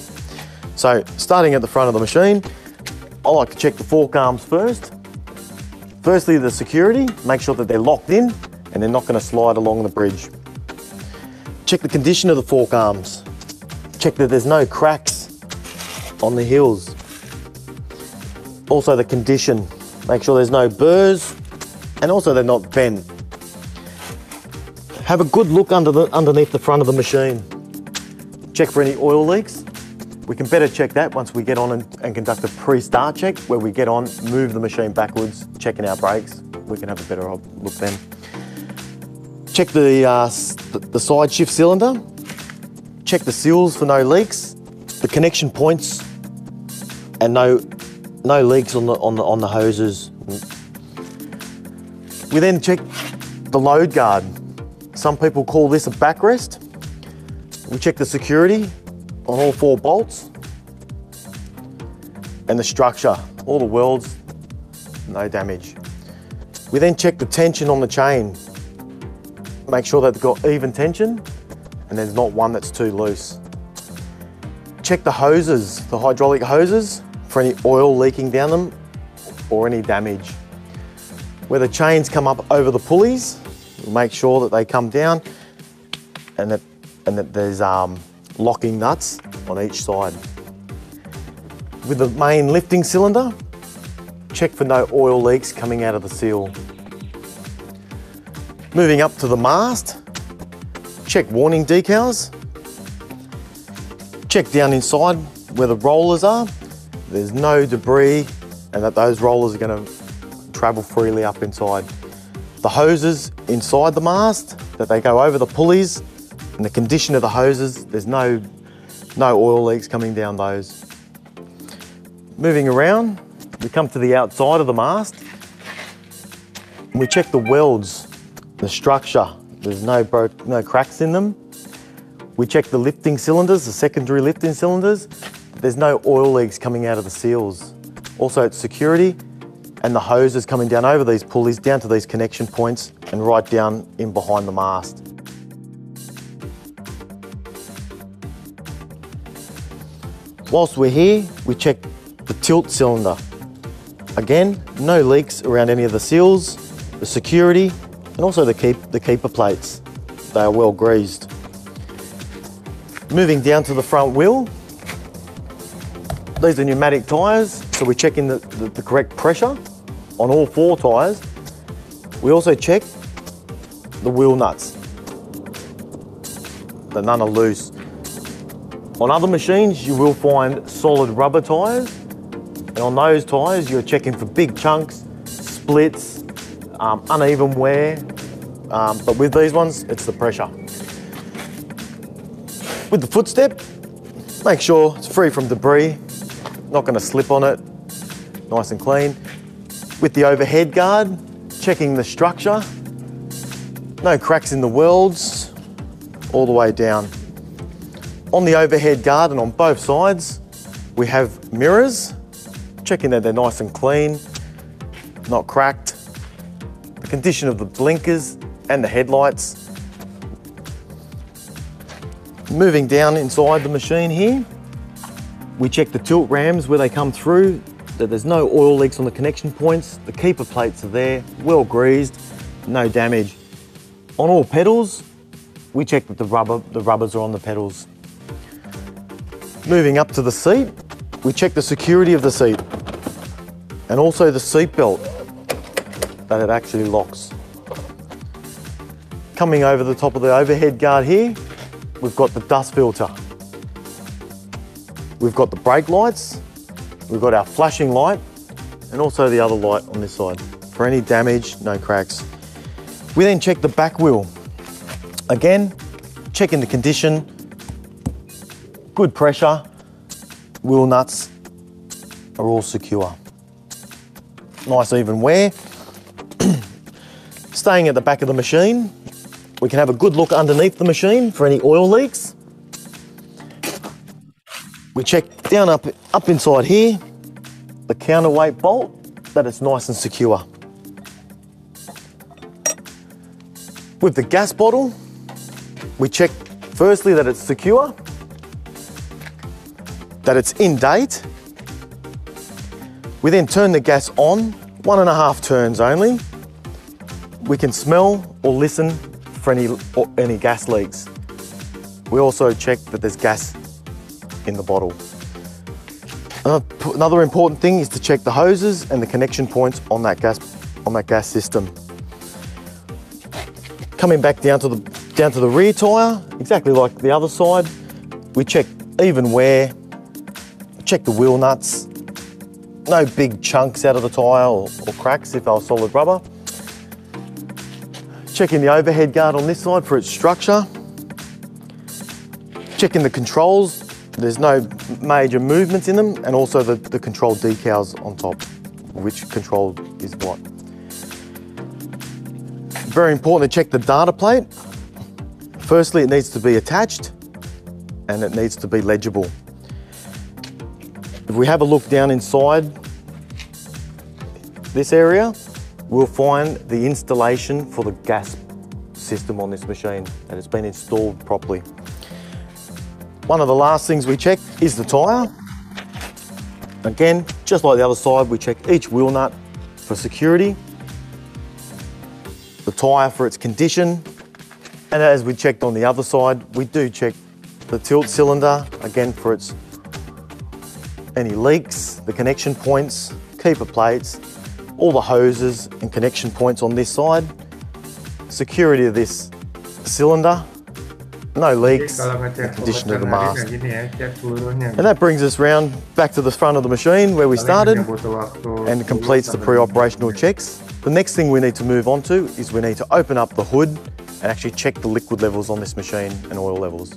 So starting at the front of the machine, I like to check the fork arms first. Firstly, the security, make sure that they're locked in and they're not going to slide along the bridge. Check the condition of the fork arms. Check that there's no cracks on the hills. Also the condition, make sure there's no burrs and also they're not bent. Have a good look underneath the front of the machine. Check for any oil leaks. We can better check that once we get on and conduct a pre-start check, where we get on, move the machine backwards, checking our brakes. We can have a better look then. Check the side shift cylinder. Check the seals for no leaks, the connection points, and no leaks on the hoses. We then check the load guard. Some people call this a backrest. We check the security on all 4 bolts and the structure, all the welds, no damage. We then check the tension on the chain. Make sure that they've got even tension and there's not one that's too loose. Check the hoses, the hydraulic hoses, for any oil leaking down them or any damage. Where the chains come up over the pulleys, we'll make sure that they come down and that there's locking nuts on each side. With the main lifting cylinder, check for no oil leaks coming out of the seal. Moving up to the mast, check warning decals. Check down inside where the rollers are. There's no debris and that those rollers are going to travel freely up inside. The hoses inside the mast, that they go over the pulleys, and the condition of the hoses, there's no oil leaks coming down those. Moving around, we come to the outside of the mast, and we check the welds, the structure. There's no cracks in them. We check the lifting cylinders, the secondary lifting cylinders. There's no oil leaks coming out of the seals. Also, it's security and the hoses coming down over these pulleys, down to these connection points and right down in behind the mast. Whilst we're here, we check the tilt cylinder. Again, no leaks around any of the seals, the security, and also the keeper plates. They are well greased. Moving down to the front wheel, these are pneumatic tyres, so we're checking the correct pressure on all 4 tyres. We also check the wheel nuts, that none are loose. On other machines, you will find solid rubber tyres, and on those tyres, you're checking for big chunks, splits, uneven wear, but with these ones, it's the pressure. With the footstep, make sure it's free from debris, not going to slip on it, nice and clean. With the overhead guard, checking the structure, no cracks in the welds, all the way down. On the overhead guard and on both sides, we have mirrors, checking that they're nice and clean, not cracked. The condition of the blinkers and the headlights. Moving down inside the machine here, we check the tilt rams where they come through, that there's no oil leaks on the connection points, the keeper plates are there, well greased, no damage. On all pedals, we check that the rubbers are on the pedals. Moving up to the seat, we check the security of the seat and also the seat belt, that it actually locks. Coming over the top of the overhead guard here, we've got the dust filter. We've got the brake lights, we've got our flashing light, and also the other light on this side. For any damage, no cracks. We then check the back wheel. Again, checking the condition, good pressure, wheel nuts are all secure. Nice even wear. Staying at the back of the machine, we can have a good look underneath the machine for any oil leaks. We check down up inside here, the counterweight bolt, that it's nice and secure. With the gas bottle, we check firstly that it's secure, that it's in date. We then turn the gas on, 1.5 turns only. We can smell or listen for any gas leaks. We also check that there's gas in the bottle. Another important thing is to check the hoses and the connection points on that gas system. Coming back down to Down to the rear tyre, exactly like the other side. We check even wear, check the wheel nuts, no big chunks out of the tyre or cracks if they were solid rubber. Checking the overhead guard on this side for its structure. Checking the controls, there's no major movements in them, and also the control decals on top, which control is what. Very important to check the data plate. Firstly, it needs to be attached and it needs to be legible. If we have a look down inside this area, we'll find the installation for the gas system on this machine, and it's been installed properly. One of the last things we check is the tyre. Again, just like the other side, we check each wheel nut for security, the tyre for its condition, and as we checked on the other side, we do check the tilt cylinder, again for its any leaks, the connection points, keeper plates, all the hoses and connection points on this side, security of this cylinder, no leaks, and condition of the mast. And that brings us round back to the front of the machine where we started and completes the pre-operational checks. The next thing we need to move on to is we need to open up the hood and actually check the liquid levels on this machine and oil levels.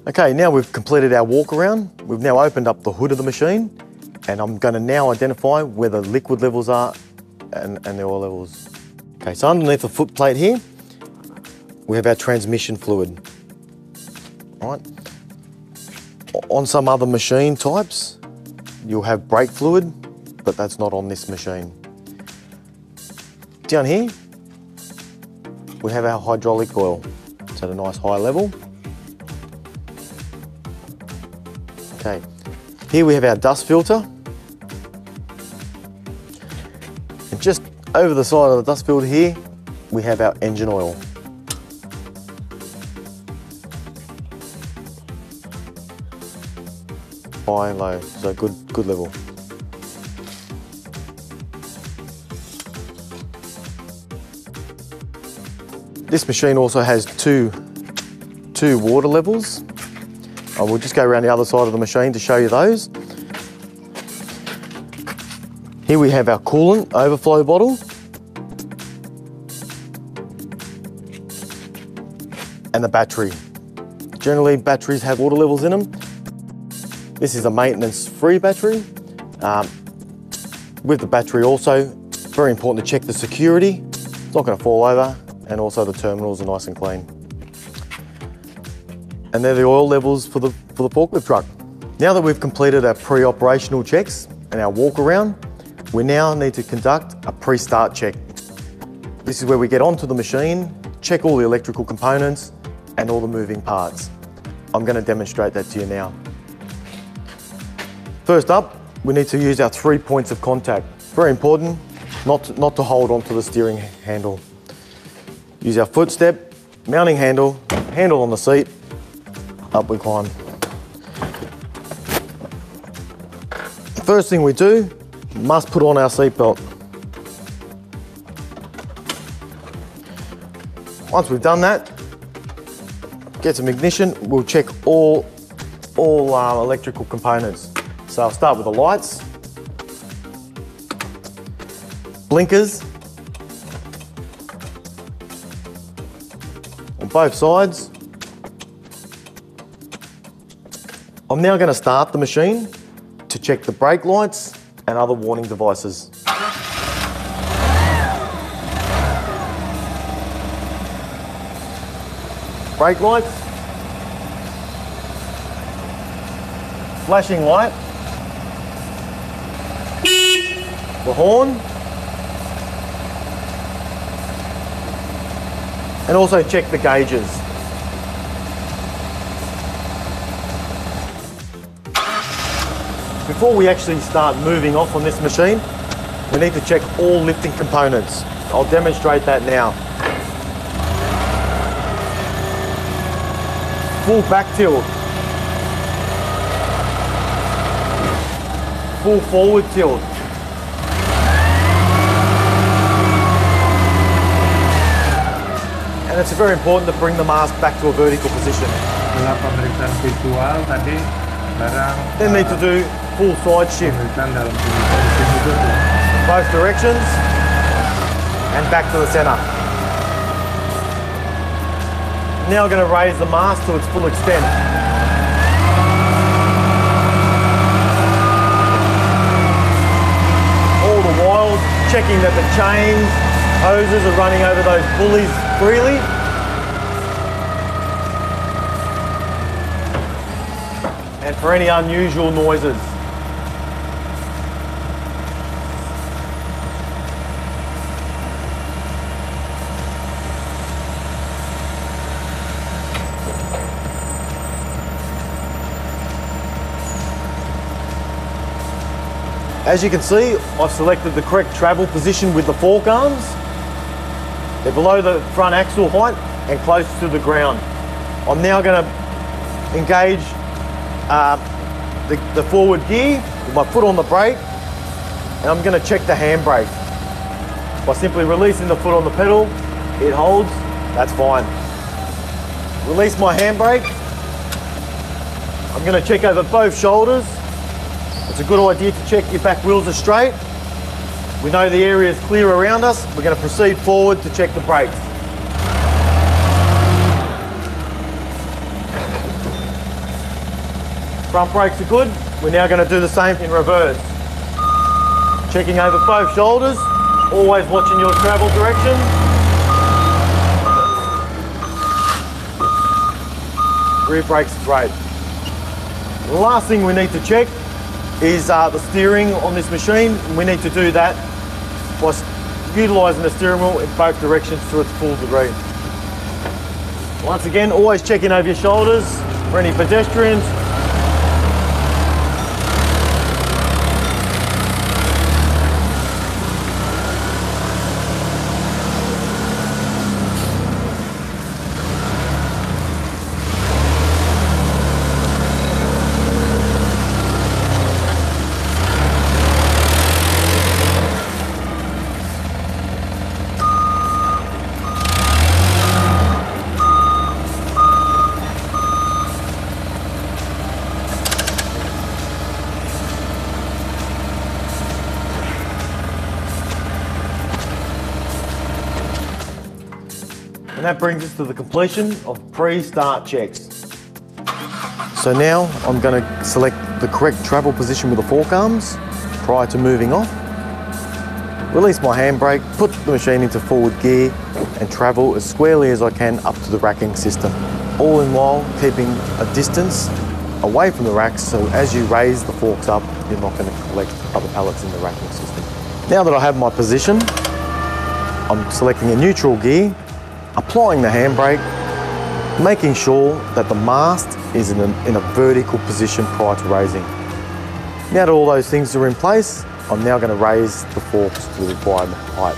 Okay, now we've completed our walk around. We've now opened up the hood of the machine, and I'm going to now identify where the liquid levels are and the oil levels. Okay, so underneath the foot plate here, we have our transmission fluid. All right. On some other machine types, you'll have brake fluid, but that's not on this machine. Down here, we have our hydraulic oil. It's at a nice high level. Okay, here we have our dust filter. And just over the side of the dust filter here, we have our engine oil. High, low, so good level. This machine also has two water levels. I will just go around the other side of the machine to show you those. Here we have our coolant overflow bottle. And the battery. Generally, batteries have water levels in them. This is a maintenance-free battery. With the battery also, very important to check the security. It's not going to fall over, and also the terminals are nice and clean. And they're the oil levels for the forklift truck. Now that we've completed our pre-operational checks and our walk around, we now need to conduct a pre-start check. This is where we get onto the machine, check all the electrical components and all the moving parts. I'm going to demonstrate that to you now. First up, we need to use our 3 points of contact. Very important, not to hold onto the steering handle. Use our footstep, mounting handle on the seat, up we climb. First thing we do, must put on our seatbelt. Once we've done that, get some ignition, we'll check all electrical components. So I'll start with the lights, blinkers on both sides. I'm now going to start the machine to check the brake lights and other warning devices. Brake lights, flashing light, the horn, and also check the gauges. Before we actually start moving off on this machine, we need to check all lifting components. I'll demonstrate that now. Full back tilt. Full forward tilt. And And it's very important to bring the mast back to a vertical position. Setelah pemeriksaan visual tadi, barang Then need to do full side shift. pemeriksaan dalam posisi sudut ya. Both directions and back to the center. Now I'm going to raise the mast to its full extent. All the while checking that the chains, hoses are running over those pulleys freely. And for any unusual noises. As you can see, I've selected the correct travel position with the fork arms. They're below the front axle height and close to the ground. I'm now going to engage the forward gear with my foot on the brake, and I'm going to check the handbrake. By simply releasing the foot on the pedal, it holds, that's fine. Release my handbrake. I'm going to check over both shoulders. It's a good idea to check your back wheels are straight. We know the area is clear around us. We're going to proceed forward to check the brakes. Front brakes are good. We're now going to do the same in reverse. Checking over both shoulders, always watching your travel direction. Rear brakes are great. The last thing we need to check is the steering on this machine. We need to do that by utilising the steering wheel in both directions to its full degree. Once again, always checking over your shoulders for any pedestrians. And that brings us to the completion of pre-start checks. So now I'm going to select the correct travel position with the fork arms prior to moving off. Release my handbrake, put the machine into forward gear and travel as squarely as I can up to the racking system. All in while keeping a distance away from the racks, so as you raise the forks up, you're not going to collect other pallets in the racking system. Now that I have my position, I'm selecting a neutral gear, applying the handbrake, making sure that the mast is in a vertical position prior to raising. Now that all those things are in place, I'm now going to raise the forks to the required height.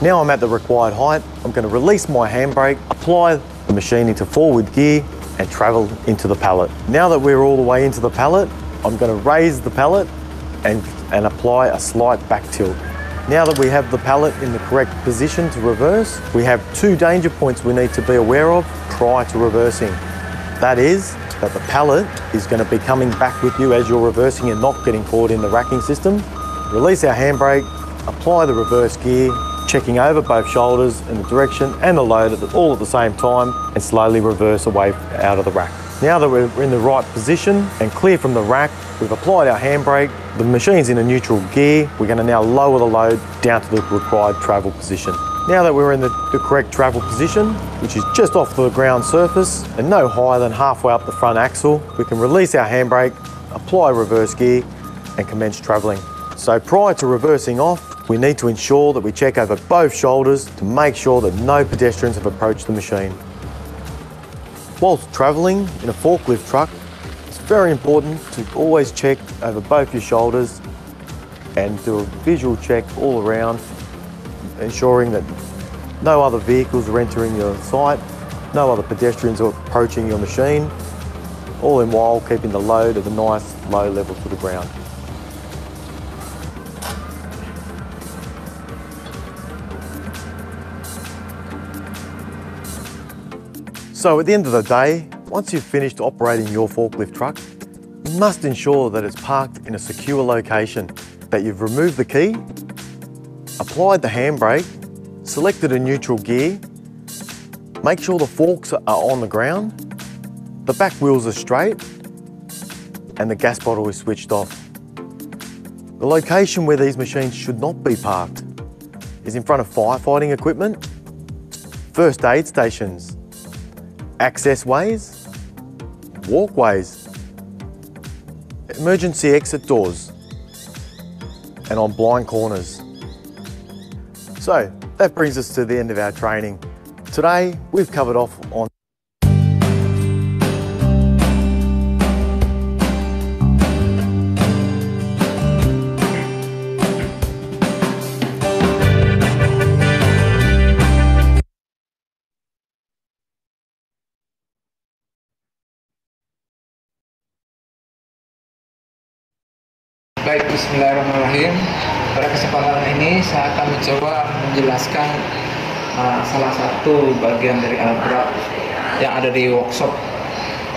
Now I'm at the required height, I'm going to release my handbrake, apply the machine into forward gear and travel into the pallet. Now that we're all the way into the pallet, I'm going to raise the pallet and apply a slight back tilt. Now that we have the pallet in the correct position to reverse, we have two danger points we need to be aware of prior to reversing. That is that the pallet is going to be coming back with you as you're reversing and not getting caught in the racking system. Release our handbrake, apply the reverse gear, checking over both shoulders in the direction and the load all at the same time, and slowly reverse away out of the rack. Now that we're in the right position and clear from the rack, we've applied our handbrake, the machine's in a neutral gear, we're going to now lower the load down to the required travel position. Now that we're in the correct travel position, which is just off the ground surface and no higher than halfway up the front axle, we can release our handbrake, apply reverse gear and commence travelling. So prior to reversing off, we need to ensure that we check over both shoulders to make sure that no pedestrians have approached the machine. Whilst travelling in a forklift truck, it's very important to always check over both your shoulders and do a visual check all around, ensuring that no other vehicles are entering your site, no other pedestrians are approaching your machine, all in while keeping the load at a nice low level to the ground. So at the end of the day, once you've finished operating your forklift truck, you must ensure that it's parked in a secure location, that you've removed the key, applied the handbrake, selected a neutral gear, make sure the forks are on the ground, the back wheels are straight, and the gas bottle is switched off. The location where these machines should not be parked is in front of firefighting equipment, first aid stations, access ways, walkways, emergency exit doors, and on blind corners. So that brings us to the end of our training. Today we've covered off on Baik, bismillahirrahmanirrahim. Pada kesempatan ini saya akan mencoba menjelaskan salah satu bagian dari alat berat yang ada di workshop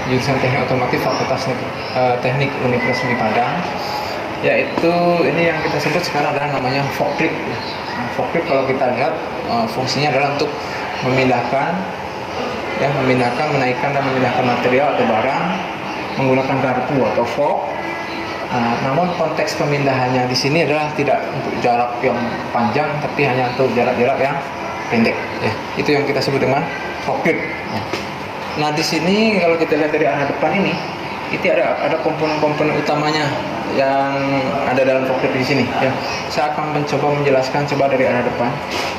jurusan Teknik Otomotif Fakultas Teknik Universitas Padang, yaitu ini yang kita sebut sekarang adalah namanya forklift. Forklift kalau kita lihat fungsinya adalah untuk memindahkan, menaikkan dan memindahkan material atau barang menggunakan garpu atau fork. Namun konteks pemindahannya di sini adalah tidak untuk jarak yang panjang, tapi hanya untuk jarak-jarak yang pendek. Ya, itu yang kita sebut dengan forklift. Ya. Nah, di sini kalau kita lihat dari arah depan ini, itu ada komponen-komponen utamanya yang ada dalam forklift di sini. Ya, saya akan mencoba menjelaskan dari arah depan.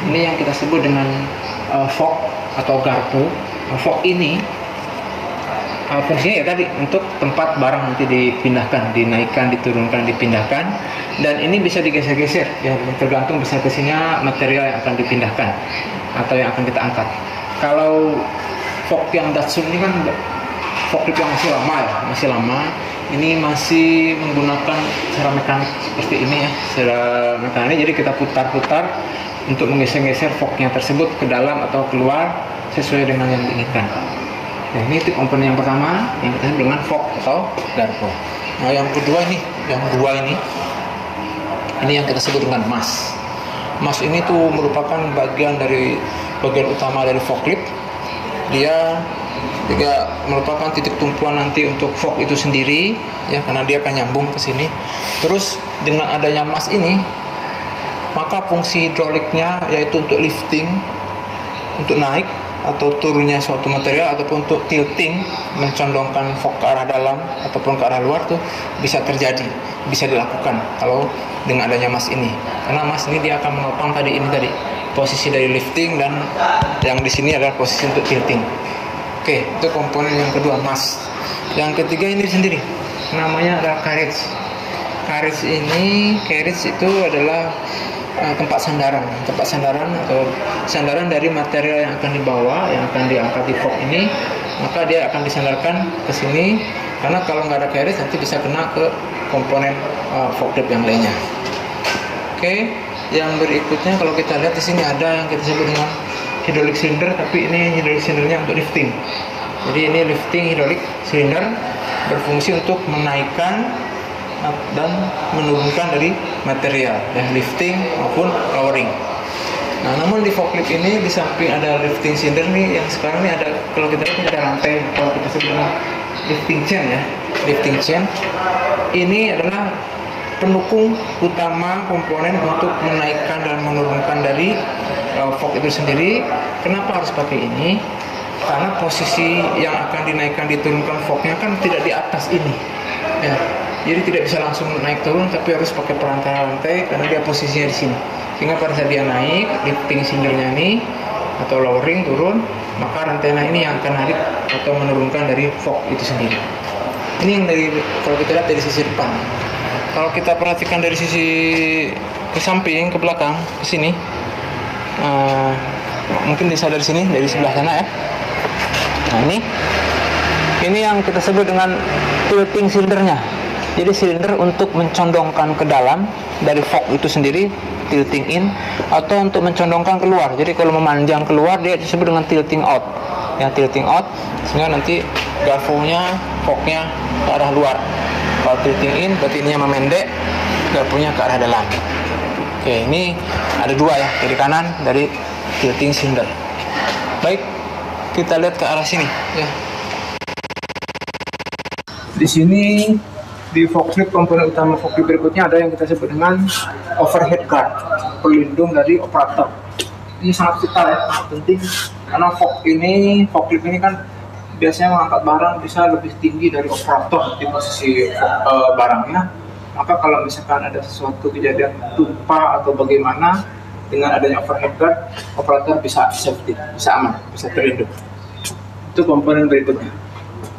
Ini yang kita sebut dengan fork atau garpu. Fork ini fungsinya ya tadi untuk tempat barang nanti dipindahkan, dinaikkan, diturunkan, dipindahkan, dan ini bisa digeser-geser ya, tergantung besar kecilnya material yang akan dipindahkan atau yang akan kita angkat. Kalau fork yang Datsun ini kan forklift yang masih lama. Ini masih menggunakan cara mekanik seperti ini ya, secara mekanik. Jadi kita putar-putar untuk menggeser-geser forknya tersebut ke dalam atau keluar sesuai dengan yang diinginkan. Nah, ini tip komponen yang pertama yang kita sebut dengan fork atau garpu. Nah, yang kedua yang dua ini yang kita sebut dengan mas. Mas ini tuh merupakan bagian utama dari forklift. Dia juga merupakan titik tumpuan nanti untuk fork itu sendiri ya, karena dia akan nyambung ke sini. Terus dengan adanya mas ini, maka fungsi hidroliknya yaitu untuk lifting, untuk naik atau turunnya suatu material, ataupun untuk tilting, mencondongkan fork ke arah dalam ataupun ke arah luar tuh bisa terjadi, bisa dilakukan kalau dengan adanya mas ini. Karena mas ini dia akan menopang tadi posisi dari lifting, dan yang di sini adalah posisi untuk tilting. Oke, itu komponen yang kedua, mas. Yang ketiga ini sendiri namanya adalah carriage. Carriage itu adalah tempat sandaran atau sandaran dari material yang akan dibawa, yang akan diangkat di fork ini, maka dia akan disandarkan ke sini, karena kalau nggak ada carriage nanti bisa kena ke komponen forklift yang lainnya. Oke, yang berikutnya kalau kita lihat di sini ada yang kita sebut dengan hydraulic cylinder, tapi ini hydraulic cylindernya untuk lifting. Jadi ini lifting hydraulic cylinder berfungsi untuk menaikkan dan menurunkan dari material, ya, lifting maupun lowering. Nah, namun di forklift ini di samping ada lifting cylinder nih, yang sekarang ini ada, kalau kita lihat ada rantai, kalau kita sebut dengan lifting chain ya. Lifting chain ini adalah pendukung utama komponen untuk menaikkan dan menurunkan dari fork itu sendiri. Kenapa harus pakai ini? Karena posisi yang akan dinaikkan diturunkan forknya kan tidak di atas ini. Ya. Jadi tidak bisa langsung naik turun, tapi harus pakai perantara rantai karena dia posisinya di sini. Sehingga pada saat dia naik, lifting cylindernya ini atau lowering turun, maka rantai ini yang akan narik atau menurunkan dari fork itu sendiri. Ini yang kalau kita lihat dari sisi depan. Kalau kita perhatikan dari sisi ke samping, ke belakang, ke sini, mungkin bisa dari sini, dari sebelah sana ya. Nah, ini yang kita sebut dengan tilting cylindernya. Jadi silinder untuk mencondongkan ke dalam dari fork itu sendiri, tilting in, atau untuk mencondongkan keluar. Jadi kalau memanjang keluar dia disebut dengan tilting out. yang tilting out, sehingga nanti garfonya, forknya ke arah luar. Kalau tilting in berarti ininya memendek, garfonya ke arah dalam. Oke, ini ada dua ya, kiri kanan dari tilting cylinder. Baik, kita lihat ke arah sini ya. Di sini di forklift, komponen utama forklift berikutnya ada yang kita sebut dengan overhead guard, pelindung dari operator. Ini sangat vital ya, sangat penting, karena forklift ini kan biasanya mengangkat barang bisa lebih tinggi dari operator di posisi barangnya. Maka kalau misalkan ada sesuatu kejadian tumpah atau bagaimana, dengan adanya overhead guard, operator bisa safety, bisa aman, bisa terlindung. Itu komponen berikutnya.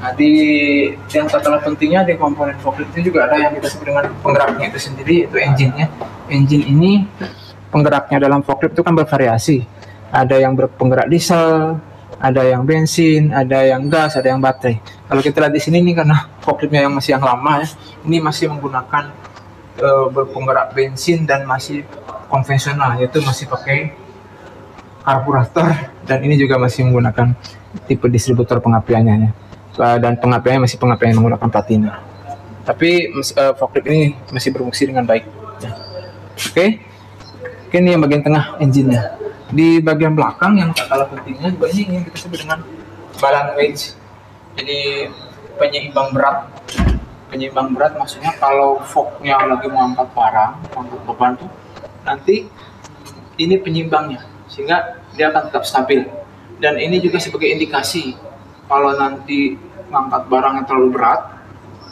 Nah, yang tak kalah pentingnya di komponen forklift itu juga ada yang kita sebut dengan penggeraknya itu sendiri, itu engine-nya. Engine ini penggeraknya dalam forklift itu kan bervariasi. Ada yang berpenggerak diesel, ada yang bensin, ada yang gas, ada yang baterai. Kalau kita lihat di sini nih, karena forkliftnya yang masih yang lama ya, ini masih menggunakan berpenggerak bensin dan masih konvensional, yaitu masih pakai karburator, dan ini juga masih menggunakan tipe distributor pengapiannya ya. Dan pengapiannya masih pengapian yang menggunakan platina. Tapi forklift ini masih berfungsi dengan baik ya. Oke, ini yang bagian tengah engine-nya. Di bagian belakang yang tak kalah pentingnya juga ini yang kita sebut dengan balance weight. Jadi penyeimbang berat. Penyeimbang berat maksudnya kalau forknya lagi mengangkat barang, mengangkat beban tuh, nanti ini penyeimbangnya sehingga dia akan tetap stabil. Dan ini juga sebagai indikasi kalau nanti mengangkat barang yang terlalu berat,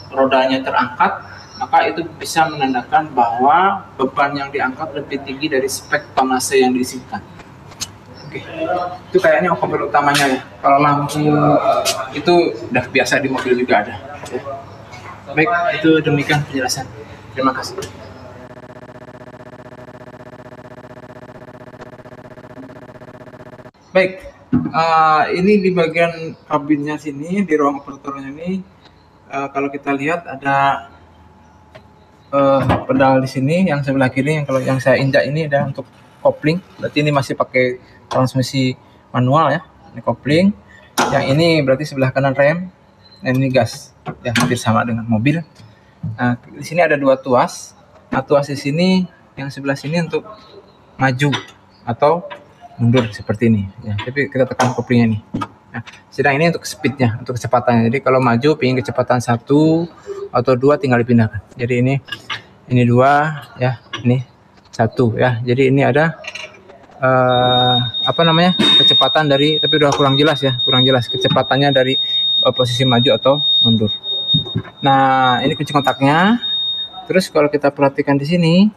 rodanya terangkat, maka itu bisa menandakan bahwa beban yang diangkat lebih tinggi dari spek tonase yang diizinkan. Oke, itu kayaknya komponen utamanya ya. Kalau lampu itu udah biasa di mobil juga ada. Baik, itu demikian penjelasan. Terima kasih. Baik, ini di bagian kabinnya sini, di ruang operatornya ini, kalau kita lihat ada pedal di sini yang sebelah kiri, yang kalau yang saya injak ini ada untuk kopling. Berarti ini masih pakai transmisi manual ya. Ini kopling. Yang ini berarti sebelah kanan rem, dan ini gas. Ya, hampir sama dengan mobil. Nah, di sini ada dua tuas. Nah, tuas di sini yang sebelah sini untuk maju atau mundur seperti ini ya. Tapi kita tekan koplingnya nih. Nah, sedang ini untuk speednya, untuk kecepatannya. Jadi kalau maju pengen kecepatan 1 atau 2 tinggal dipindahkan. Jadi ini 2 ya, ini 1 ya. Jadi ini ada kecepatan dari, tapi udah kurang jelas ya, kurang jelas kecepatannya dari posisi maju atau mundur. Nah, ini kunci kontaknya. Terus kalau kita perhatikan di sini,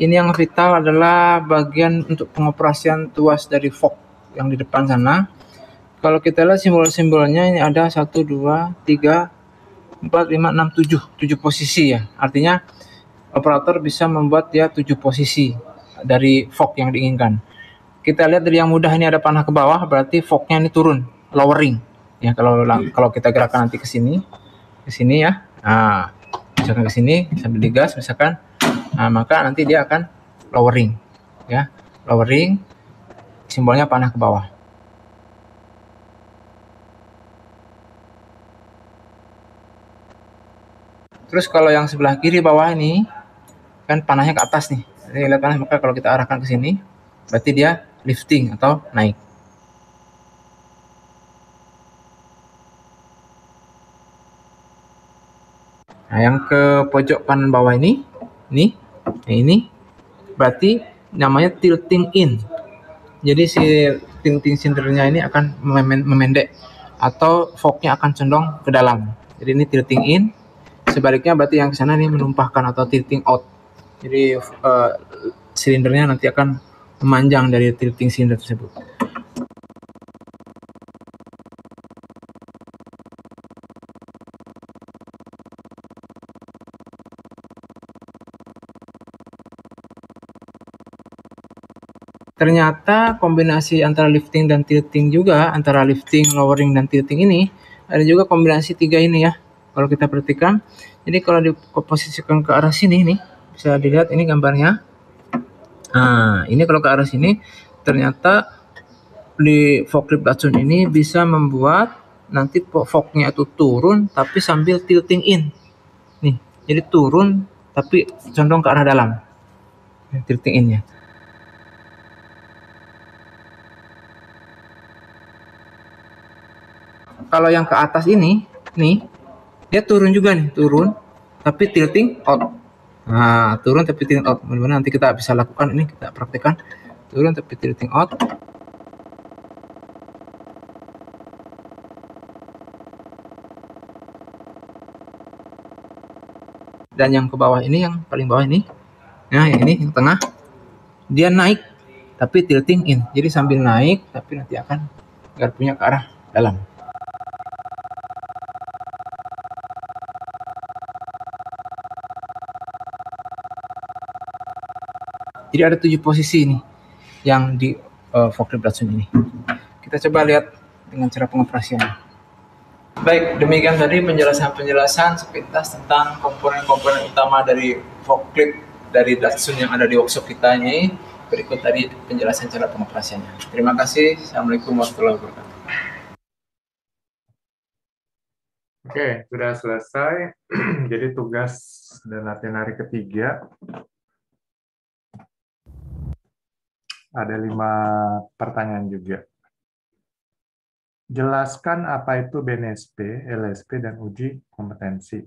ini yang vital adalah bagian untuk pengoperasian tuas dari fork yang di depan sana. Kalau kita lihat simbol-simbolnya, ini ada 1, 2, 3, 4, 5, 6, 7 posisi ya. Artinya operator bisa membuat dia 7 posisi dari fork yang diinginkan. Kita lihat dari yang mudah ini ada panah ke bawah, berarti forknya ini turun, lowering ya. Kalau kita gerakkan nanti ke sini ya. Nah, misalkan ke sini sambil digas misalkan. Nah, maka nanti dia akan lowering ya. Lowering, simbolnya panah ke bawah. Terus kalau yang sebelah kiri bawah ini kan panahnya ke atas nih. Jadi lihat panah, maka kalau kita arahkan ke sini berarti dia lifting atau naik. Nah, yang ke pojok kanan bawah ini berarti namanya tilting in. Jadi si tilting cylindernya ini akan memendek atau forknya akan condong ke dalam. Jadi ini tilting in. Sebaliknya berarti yang ke sana ini menumpahkan atau tilting out. Jadi silindernya nanti akan memanjang dari tilting cylinder tersebut. Ternyata kombinasi antara lifting dan tilting juga, antara lifting, lowering, dan tilting ini, ada juga kombinasi 3 ini ya. Kalau kita perhatikan, jadi kalau diposisikan ke arah sini nih, bisa dilihat ini gambarnya. Nah, ini kalau ke arah sini, ternyata di forklift Datsun ini bisa membuat nanti forknya itu turun tapi sambil tilting in. Nih, jadi turun tapi condong ke arah dalam. Tilting in-nya. Kalau yang ke atas ini, nih, dia turun juga nih, turun tapi tilting out. Nah, turun tapi tilting out. Mudah-mudahan nanti kita bisa lakukan ini, kita praktekkan. Turun tapi tilting out. Dan yang ke bawah ini, yang paling bawah ini, nah yang ini, yang tengah, dia naik tapi tilting in. Jadi sambil naik tapi nanti akan garpunya ke arah dalam. Jadi ada 7 posisi nih yang di forklift Datsun ini. Kita coba lihat dengan cara pengoperasiannya. Baik, demikian tadi penjelasan-penjelasan sepintas tentang komponen-komponen utama dari forklift dari Datsun yang ada di workshop kita ini. Berikut tadi penjelasan cara pengoperasiannya. Terima kasih. Assalamualaikum warahmatullahi wabarakatuh. Oke, sudah selesai. Jadi tugas dan latihan hari ketiga. Ada 5 pertanyaan juga. Jelaskan apa itu BNSP, LSP, dan uji kompetensi.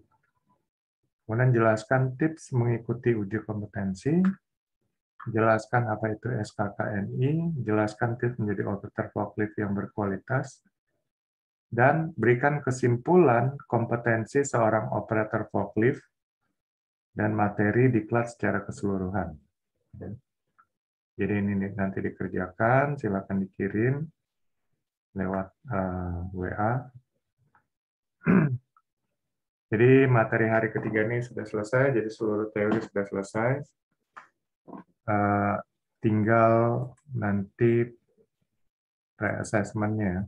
Kemudian jelaskan tips mengikuti uji kompetensi. Jelaskan apa itu SKKNI. Jelaskan tips menjadi operator forklift yang berkualitas. Dan berikan kesimpulan kompetensi seorang operator forklift dan materi diklat secara keseluruhan. Jadi ini nanti dikerjakan, silakan dikirim lewat WA. Jadi materi hari ketiga ini sudah selesai, jadi seluruh teori sudah selesai. Tinggal nanti pre-assessment-nya.